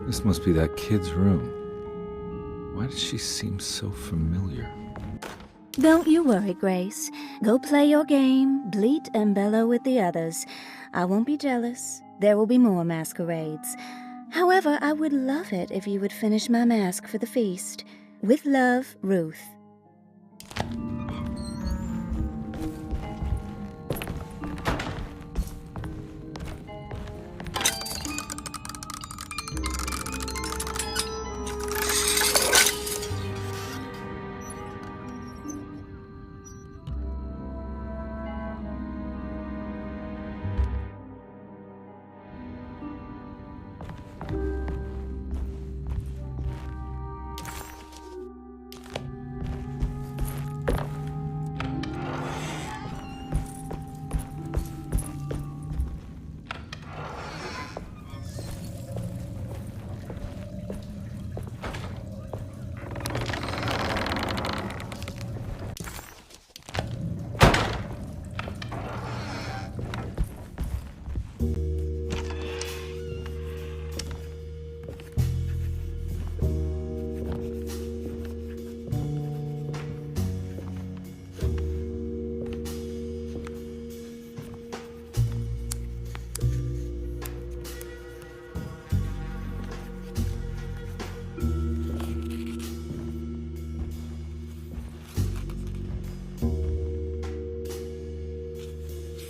This must be that kid's room. Why does she seem so familiar? Don't you worry, Grace. Go play your game, bleat and bellow with the others. I won't be jealous. There will be more masquerades. However, I would love it if you would finish my mask for the feast. With love, Ruth.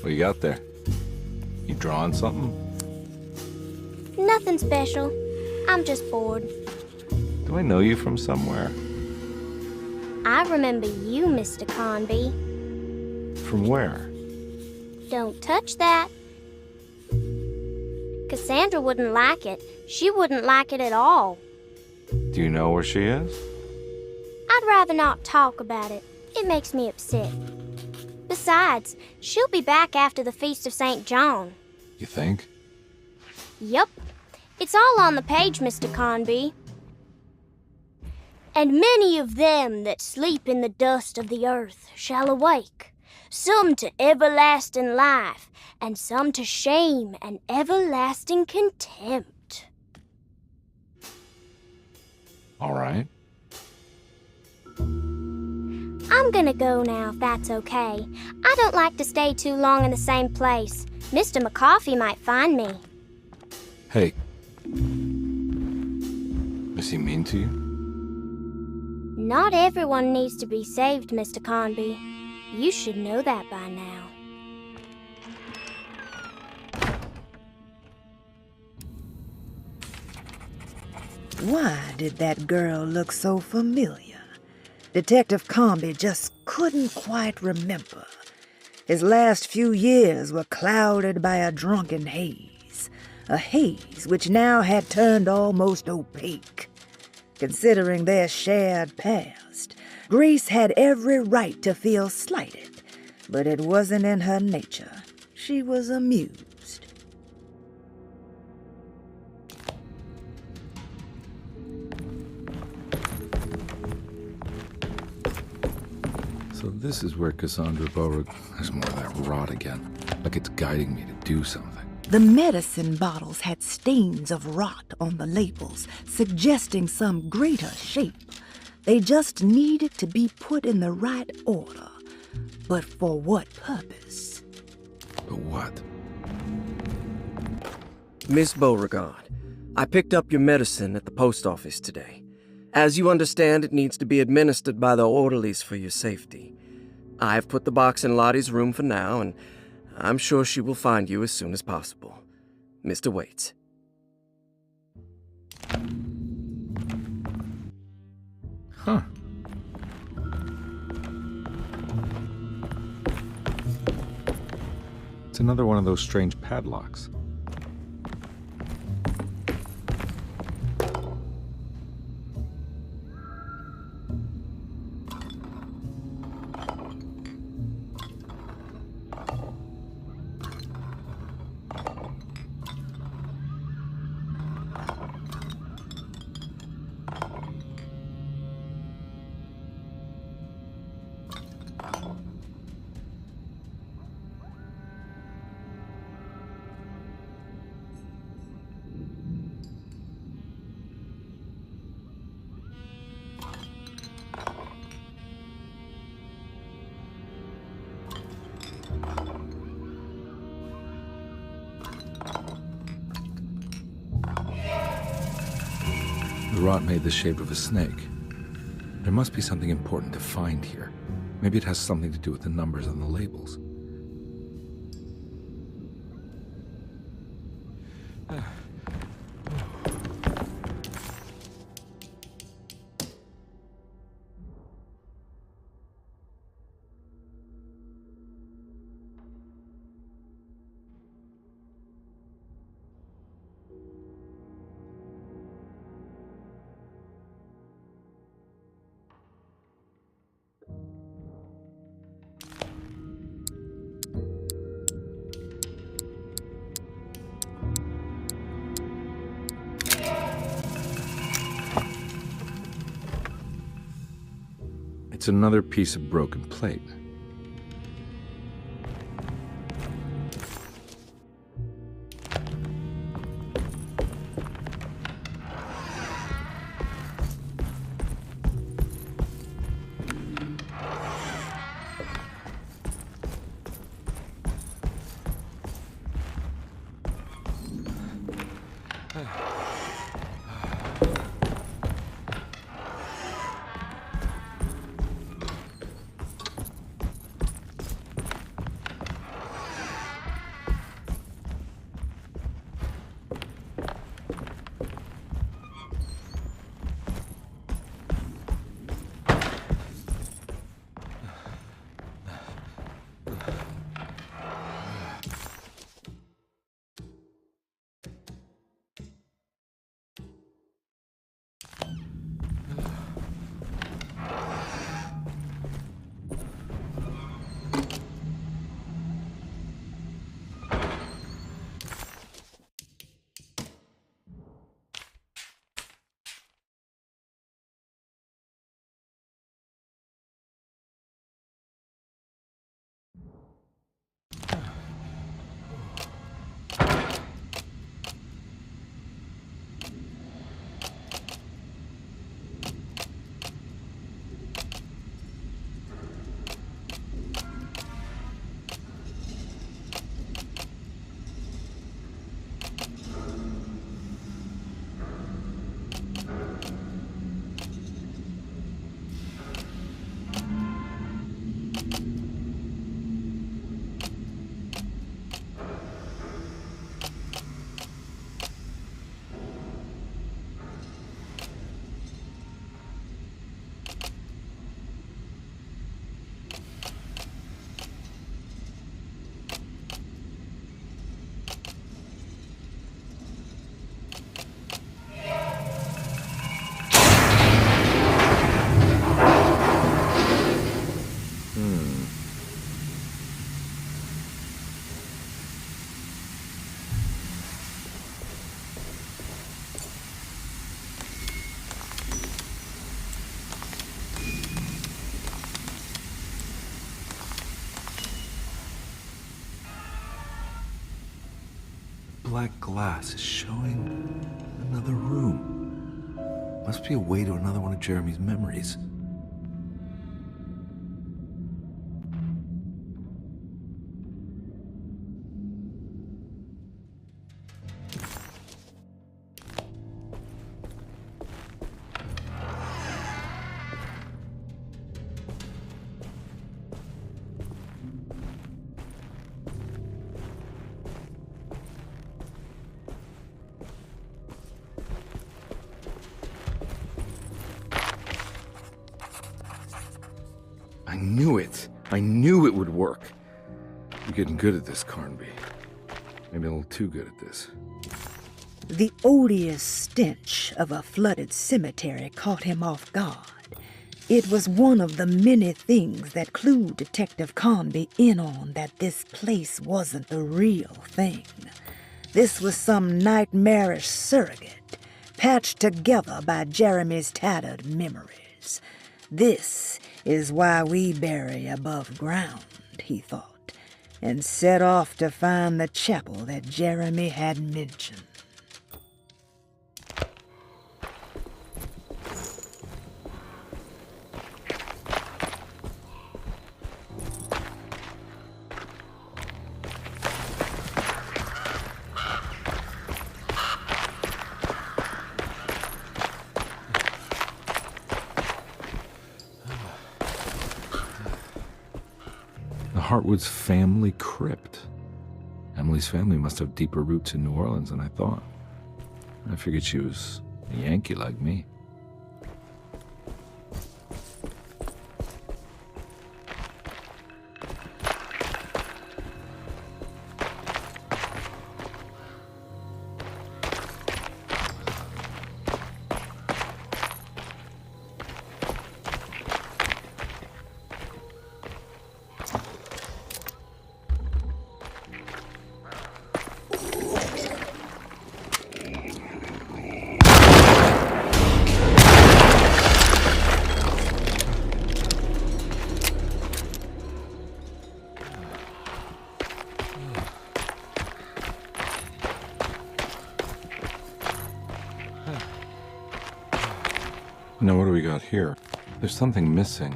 What you got there? You drawing something? Nothing special. I'm just bored. Do I know you from somewhere? I remember you, Mr. Carnby. From where? Don't touch that. Cassandra wouldn't like it. She wouldn't like it at all. Do you know where she is? I'd rather not talk about it. It makes me upset. Besides, she'll be back after the Feast of St. John. You think? Yup. It's all on the page, Mr. Carnby. And many of them that sleep in the dust of the earth shall awake, some to everlasting life, and some to shame and everlasting contempt. All right. I'm gonna go now, if that's okay. I don't like to stay too long in the same place. Mr. McCoffey might find me. Hey. Is he mean to you? Not everyone needs to be saved, Mr. Carnby. You should know that by now. Why did that girl look so familiar? Detective Carnby just couldn't quite remember. His last few years were clouded by a drunken haze, a haze which now had turned almost opaque. Considering their shared past, Grace had every right to feel slighted, but it wasn't in her nature. She was amused. So this is where Cassandra Beauregard... There's more of that rot again. Like it's guiding me to do something. The medicine bottles had stains of rot on the labels, suggesting some greater shape. They just needed to be put in the right order. But for what purpose? But what? Miss Beauregard, I picked up your medicine at the post office today. As you understand, it needs to be administered by the orderlies for your safety. I've put the box in Lottie's room for now, and I'm sure she will find you as soon as possible. Mr. Waits. Huh. It's another one of those strange padlocks. The rot made the shape of a snake. There must be something important to find here. Maybe it has something to do with the numbers on the labels. It's another piece of broken plate. black glass is showing another room. Must be a way to another one of Jeremy's memories. I knew it would work. You're getting good at this, Carnby. Maybe a little too good at this. The odious stench of a flooded cemetery caught him off guard. It was one of the many things that clued Detective Carnby in on that this place wasn't the real thing. This was some nightmarish surrogate, patched together by Jeremy's tattered memories. This is why we bury above ground, he thought, and set off to find the chapel that Jeremy had mentioned. Hartwood's family crypt. Emily's family must have deeper roots in New Orleans than I thought. I figured she was a Yankee like me. Now what do we got here? There's something missing.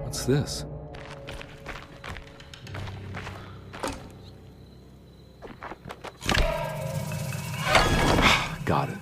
What's this? Got it.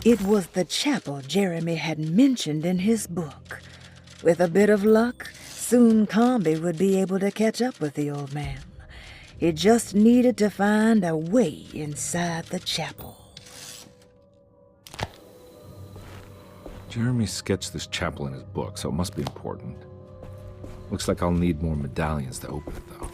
It was the chapel Jeremy had mentioned in his book. With a bit of luck, soon Carnby would be able to catch up with the old man. He just needed to find a way inside the chapel. Jeremy sketched this chapel in his book, so it must be important. Looks like I'll need more medallions to open it, though.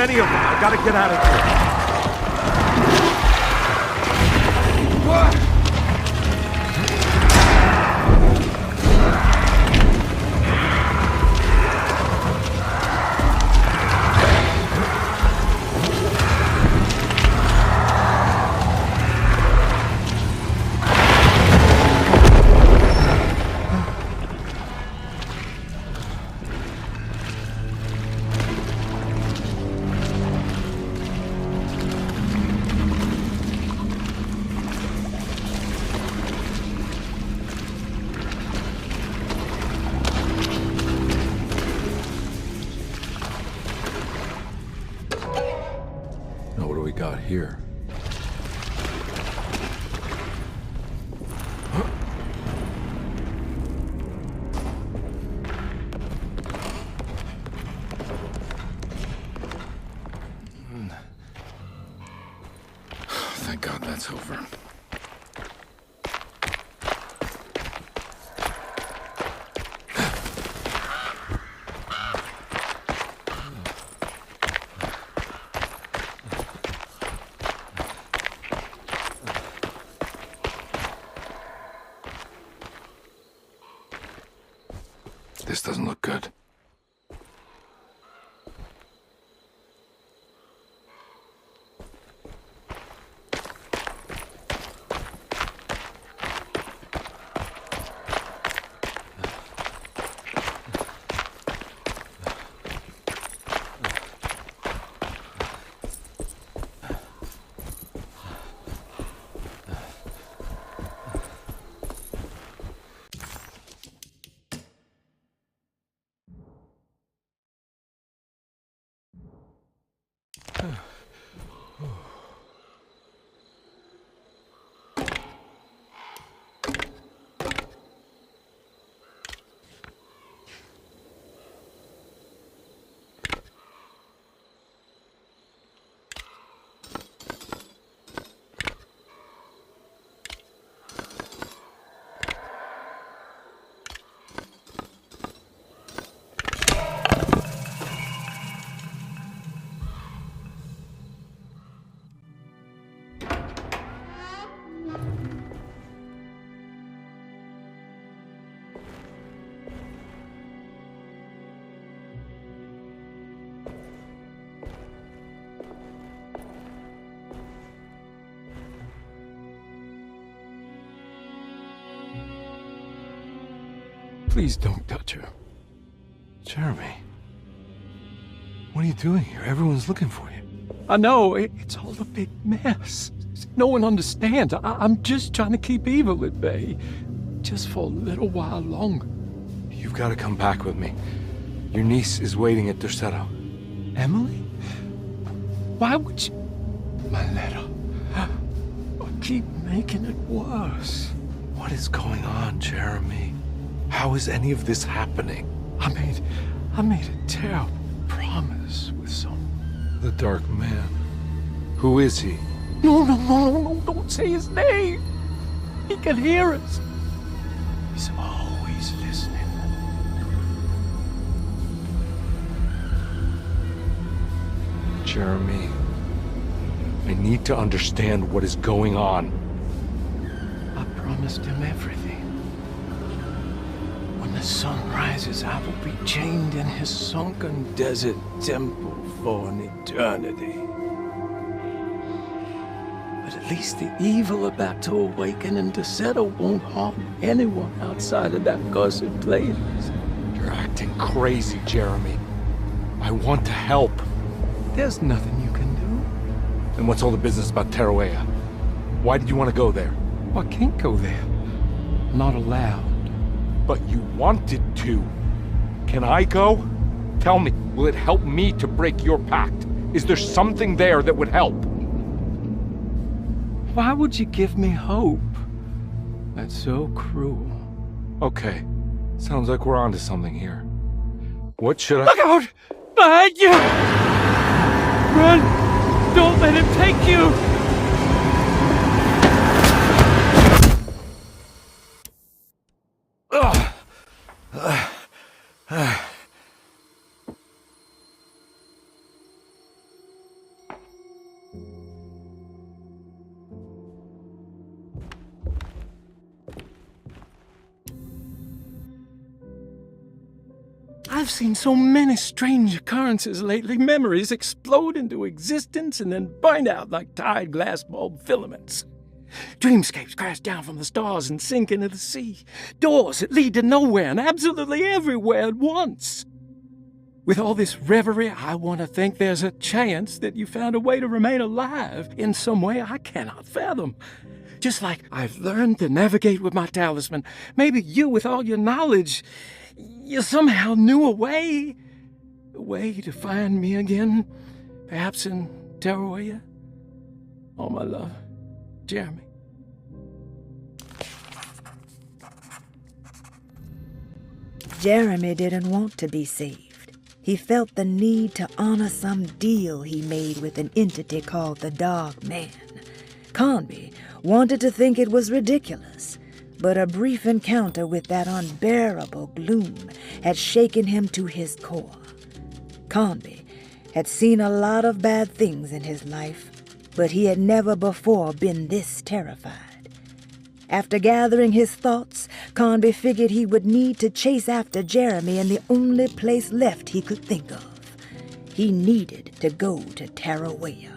any of them. I gotta get out of here. Now what do we got here? Thank God that's over. This doesn't look good. Please don't touch her. Jeremy, what are you doing here? Everyone's looking for you. I know, it's all a big mess. No one understands. I'm just trying to keep evil at bay. Just for a little while longer. You've got to come back with me. Your niece is waiting at Derceto. Emily? Why would you... My letter. I keep making it worse. What is going on, Jeremy? How is any of this happening? I made a terrible promise with someone. The Dark Man. Who is he? No, don't say his name. He can hear us. He's always listening. Jeremy, I need to understand what is going on. I promised him everything. When the sun rises, I will be chained in his sunken desert temple for an eternity. But at least the evil about to awaken in Derceto won't harm anyone outside of that cursed place. You're acting crazy, Jeremy. I want to help. There's nothing you can do. And what's all the business about Tarawea? Why did you want to go there? I can't go there. I'm not allowed. But you wanted to. Can I go? Tell me, will it help me to break your pact? Is there something there that would help? Why would you give me hope? That's so cruel. Okay, sounds like we're onto something here. What should I— Look out! Behind you! Run! Don't let him take you! I've seen so many strange occurrences lately. Memories explode into existence and then burn out like tired glass bulb filaments. Dreamscapes crash down from the stars and sink into the sea. Doors that lead to nowhere and absolutely everywhere at once. With all this reverie, I want to think there's a chance that you found a way to remain alive in some way I cannot fathom. Just like I've learned to navigate with my talisman, maybe you, with all your knowledge, you somehow knew a way to find me again, perhaps in Tarawaya. All my love, Jeremy. Jeremy didn't want to be saved. He felt the need to honor some deal he made with an entity called the Dark Man. Carnby wanted to think it was ridiculous, but a brief encounter with that unbearable gloom had shaken him to his core. Carnby had seen a lot of bad things in his life, but he had never before been this terrified. After gathering his thoughts, Carnby figured he would need to chase after Jeremy in the only place left he could think of. He needed to go to Tarawaya.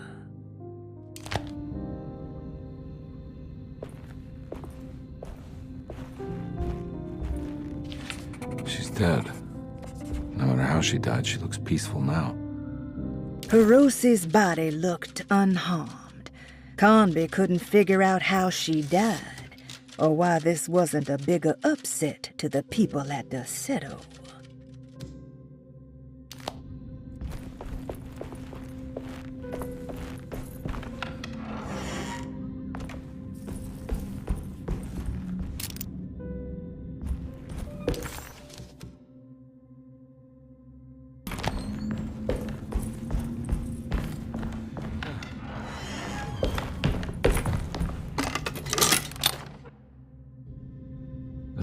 She's dead. No matter how she died, she looks peaceful now. Hirosi's body looked unharmed. Carnby couldn't figure out how she died, or why this wasn't a bigger upset to the people at Derceto.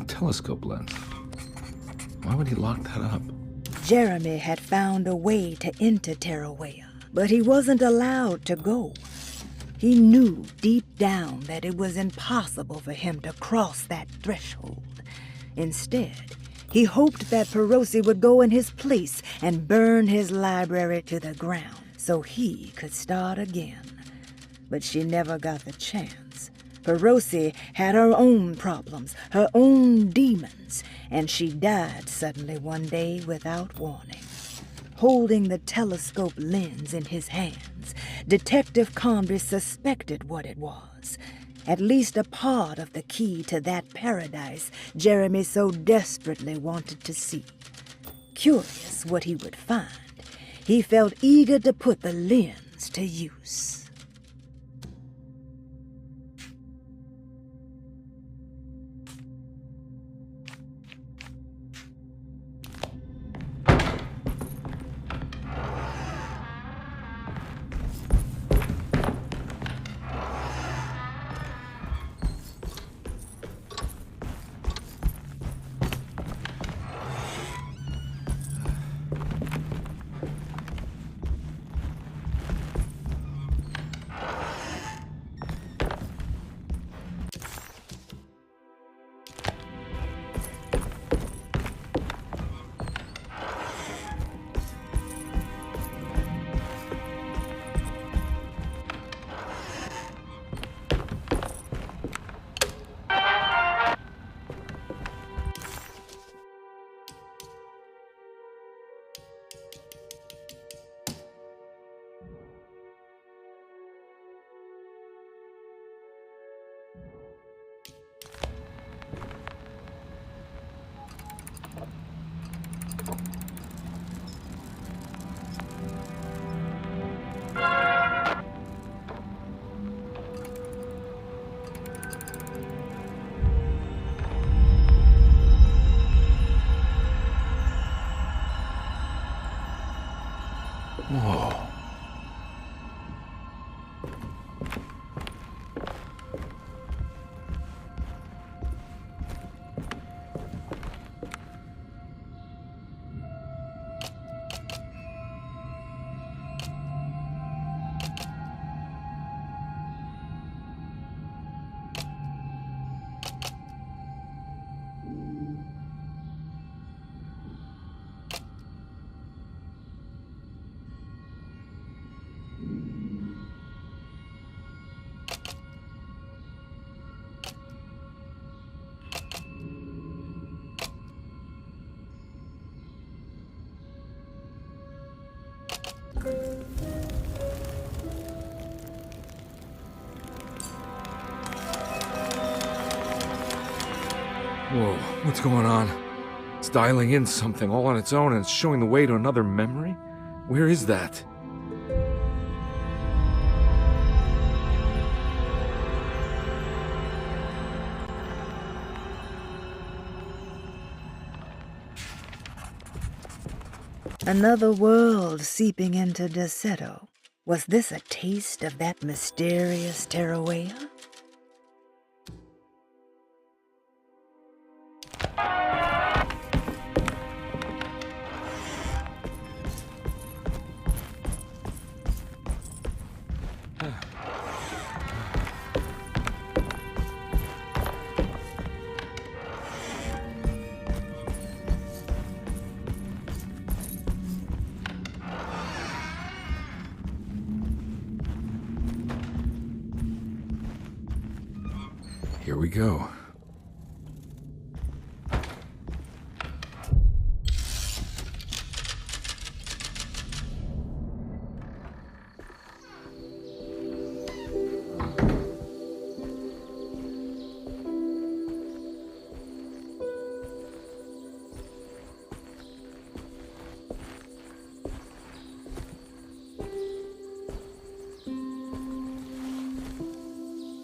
Telescope lens. Why would he lock that up? Jeremy had found a way to enter Tarawaya, but he wasn't allowed to go. He knew deep down that it was impossible for him to cross that threshold. Instead, he hoped that Hirosi would go in his place and burn his library to the ground so he could start again. But she never got the chance. Hirosi had her own problems, her own demons, and she died suddenly one day without warning. Holding the telescope lens in his hands, Detective Carnby suspected what it was. At least a part of the key to that paradise Jeremy so desperately wanted to see. Curious what he would find, he felt eager to put the lens to use. Whoa, what's going on? It's dialing in something all on its own and it's showing the way to another memory? Where is that? Another world seeping into Derceto. Was this a taste of that mysterious Terrawea? Here we go.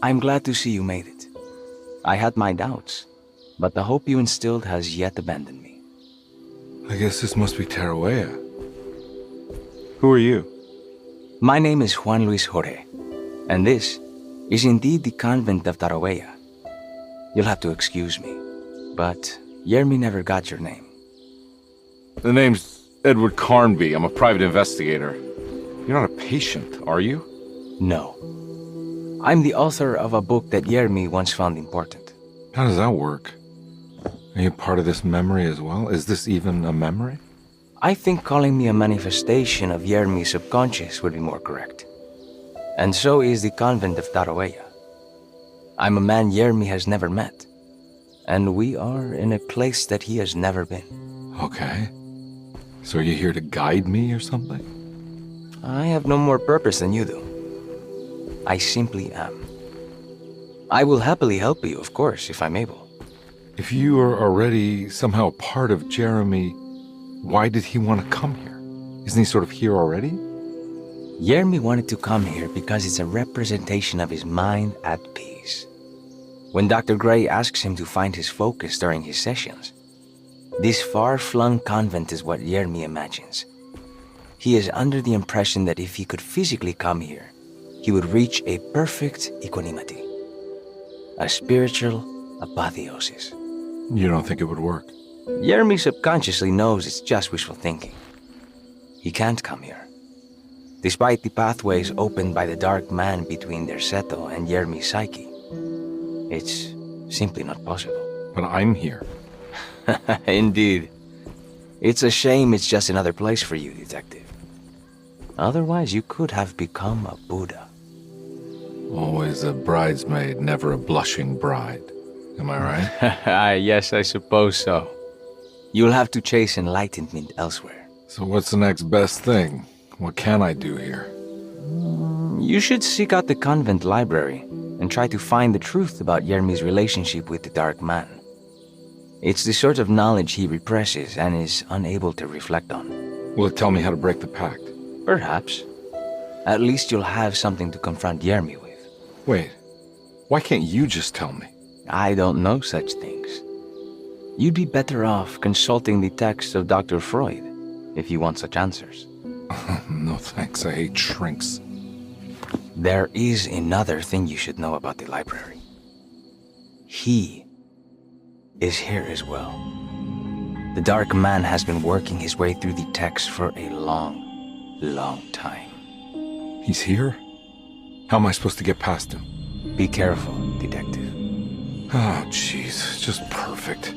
I'm glad to see you made it. I had my doubts, but the hope you instilled has yet abandoned me. I guess this must be Terrawea. Who are you? My name is Juan Luis Jorge, and this is indeed the convent of Terrawea. You'll have to excuse me, but Yermi never got your name. The name's Edward Carnby. I'm a private investigator. You're not a patient, are you? No. I'm the author of a book that Yermi once found important. How does that work? Are you part of this memory as well? Is this even a memory? I think calling me a manifestation of Yermi's subconscious would be more correct. And so is the convent of Terrawea. I'm a man Yermi has never met, and we are in a place that he has never been. Okay. So are you here to guide me or something? I have no more purpose than you do. I simply am. I will happily help you, of course, if I'm able. If you are already somehow part of Jeremy, why did he want to come here? Isn't he sort of here already? Yermi wanted to come here because it's a representation of his mind at peace. When Dr. Gray asks him to find his focus during his sessions, this far-flung convent is what Yermi imagines. He is under the impression that if he could physically come here, he would reach a perfect equanimity, a spiritual apotheosis. You don't think it would work? Yermi subconsciously knows it's just wishful thinking. He can't come here. Despite the pathways opened by the dark man between Derceto and Yermi's psyche, it's simply not possible. But I'm here. Indeed. It's a shame it's just another place for you, Detective. Otherwise, you could have become a Buddha. Always a bridesmaid, never a blushing bride. Am I right? Yes, I suppose so. You'll have to chase enlightenment elsewhere. So what's the next best thing? What can I do here? You should seek out the convent library and try to find the truth about Yermi's relationship with the Dark Man. It's the sort of knowledge he represses and is unable to reflect on. Will it tell me how to break the pact? Perhaps. At least you'll have something to confront Yermi with. Wait, why can't you just tell me? I don't know such things. You'd be better off consulting the text of Dr. Freud if you want such answers. No thanks, I hate shrinks. There is another thing you should know about the library. He is here as well. The Dark Man has been working his way through the text for a long time. He's here? How am I supposed to get past him? Be careful, Detective. Oh, jeez, just perfect.